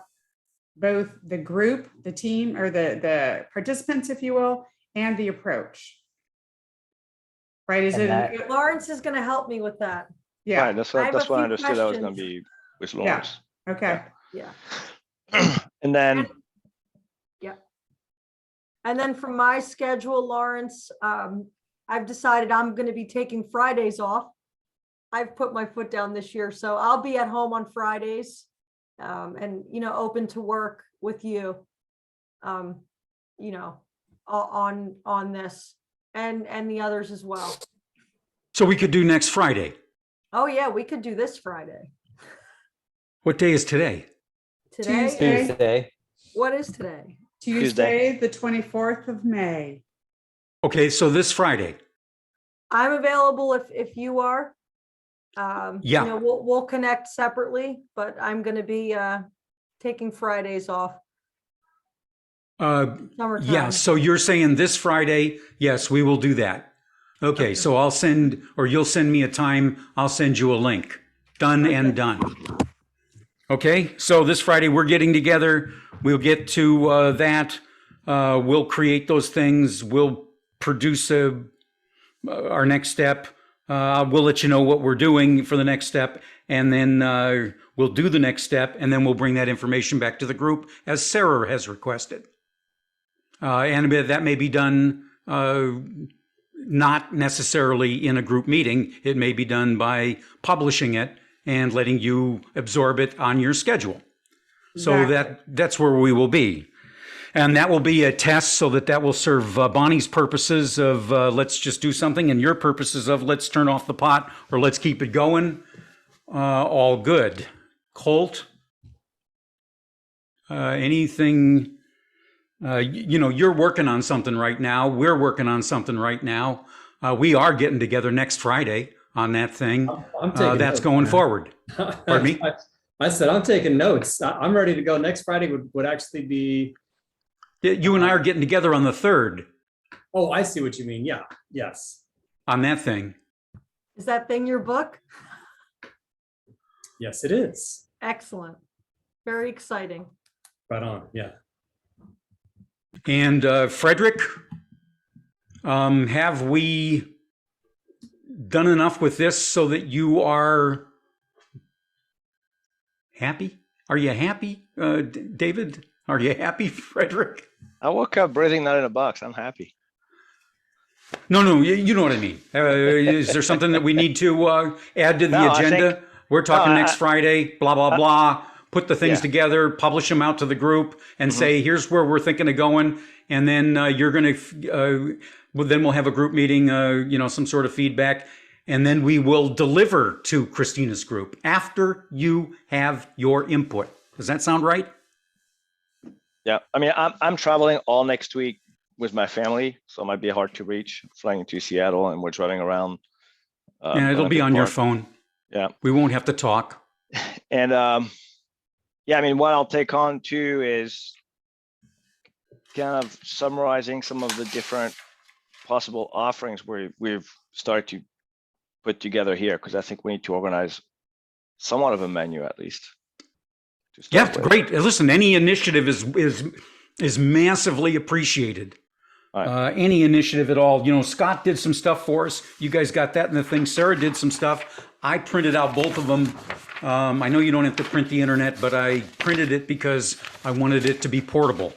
both the group, the team, or the participants, if you will, and the approach. Right? Lawrence is going to help me with that. Yeah. Right, that's what I understood. That was gonna be with Lawrence. Yeah. Okay. Yeah. And then. And then from my schedule, Lawrence, I've decided I'm going to be taking Fridays off. I've put my foot down this year, so I'll be at home on Fridays, and open to work with you. you know, on this and the others as well. So we could do next Friday. Oh, yeah, we could do this Friday. What day is today? Today, Tuesday. Tuesday. what is today? Tuesday, the 24th of May. Okay, so this Friday. I'm available if you are. You Yeah. know, we'll connect separately, but I'm gonna be taking Fridays off. Summertime. Yeah, so you're saying this Friday, yes, we will do that. Okay, so I'll send, or you'll send me a time, I'll send you a link. Done and done. Okay, so this Friday, we're getting together, we'll get to that. We'll create those things, we'll produce our next step. We'll let you know what we're doing for the next step, and then we'll do the next step, and then we'll bring that information back to the group as Sarah has requested. And that may be done not necessarily in a group meeting. It may be done by publishing it and letting you absorb it on your schedule. So Exactly. that's where we will be. And that will be a test so that will serve Bonnie's purposes of let's just do something, and your purposes of let's turn off the pot or let's keep it going. All good. Colt, anything? You're working on something right now. We're working on something right now. We are getting together next Friday on that thing. I'm taking That's notes, going man. forward. Pardon me? I said, I'm taking notes. I'm ready to go. Next Friday would actually be, You and I are getting together on the 3rd oh, I see what you mean. Yeah, yes. on that thing. Is that thing your book? Yes, it is. Excellent. Very exciting. Right on, yeah. And Frederick, have we done enough with this so that you are happy? Are you happy, David? Are you happy, Frederick? I woke up breathing not in a box. I'm happy. No, you know what I mean. Is there something that we need to add to the No, I agenda? think- We're talking No, next Friday, blah, blah, blah. Put the things Yeah. together, publish them out to the group and say, here's where we're thinking of going. And then you're going to, then we'll have a group meeting, some sort of feedback. And then we will deliver to Christina's group after you have your input. Does that sound right? Yeah, I mean, I'm traveling all next week with my family, so it might be hard to reach. Flying to Seattle, and we're driving around. Yeah, it'll be Olympic on your Park. phone. Yeah, We won't have to talk. and yeah, I mean, what I'll take on too is kind of summarizing some of the different possible offerings we've started to put together here, because I think we need to organize somewhat of a menu at least. to Yeah, start with. great. Listen, any initiative is massively appreciated. All right. Any initiative at all. Scott did some stuff for us. You guys got that in the thing. Sarah did some stuff. I printed out both of them. I know you don't have to print the internet, but I printed it because I wanted it to be portable.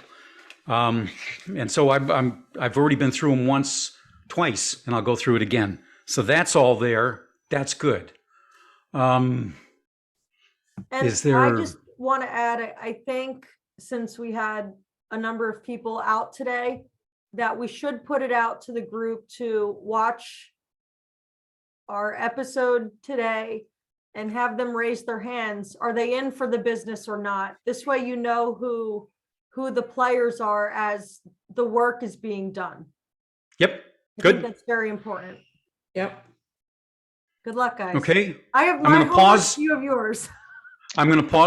And so I've already been through them twice, and I'll go through it again. So that's all there. That's good. And Is I there- just want to add, I think since we had a number of people out today, that we should put it out to the group to watch our episode today and have them raise their hands. Are they in for the business or not? This way you know who the players are as the work is being done. Yep. I Good. think that's very important. Yep. Good luck, guys. Okay. I have I'm my gonna homework, pause. you have yours. I'm going to pause.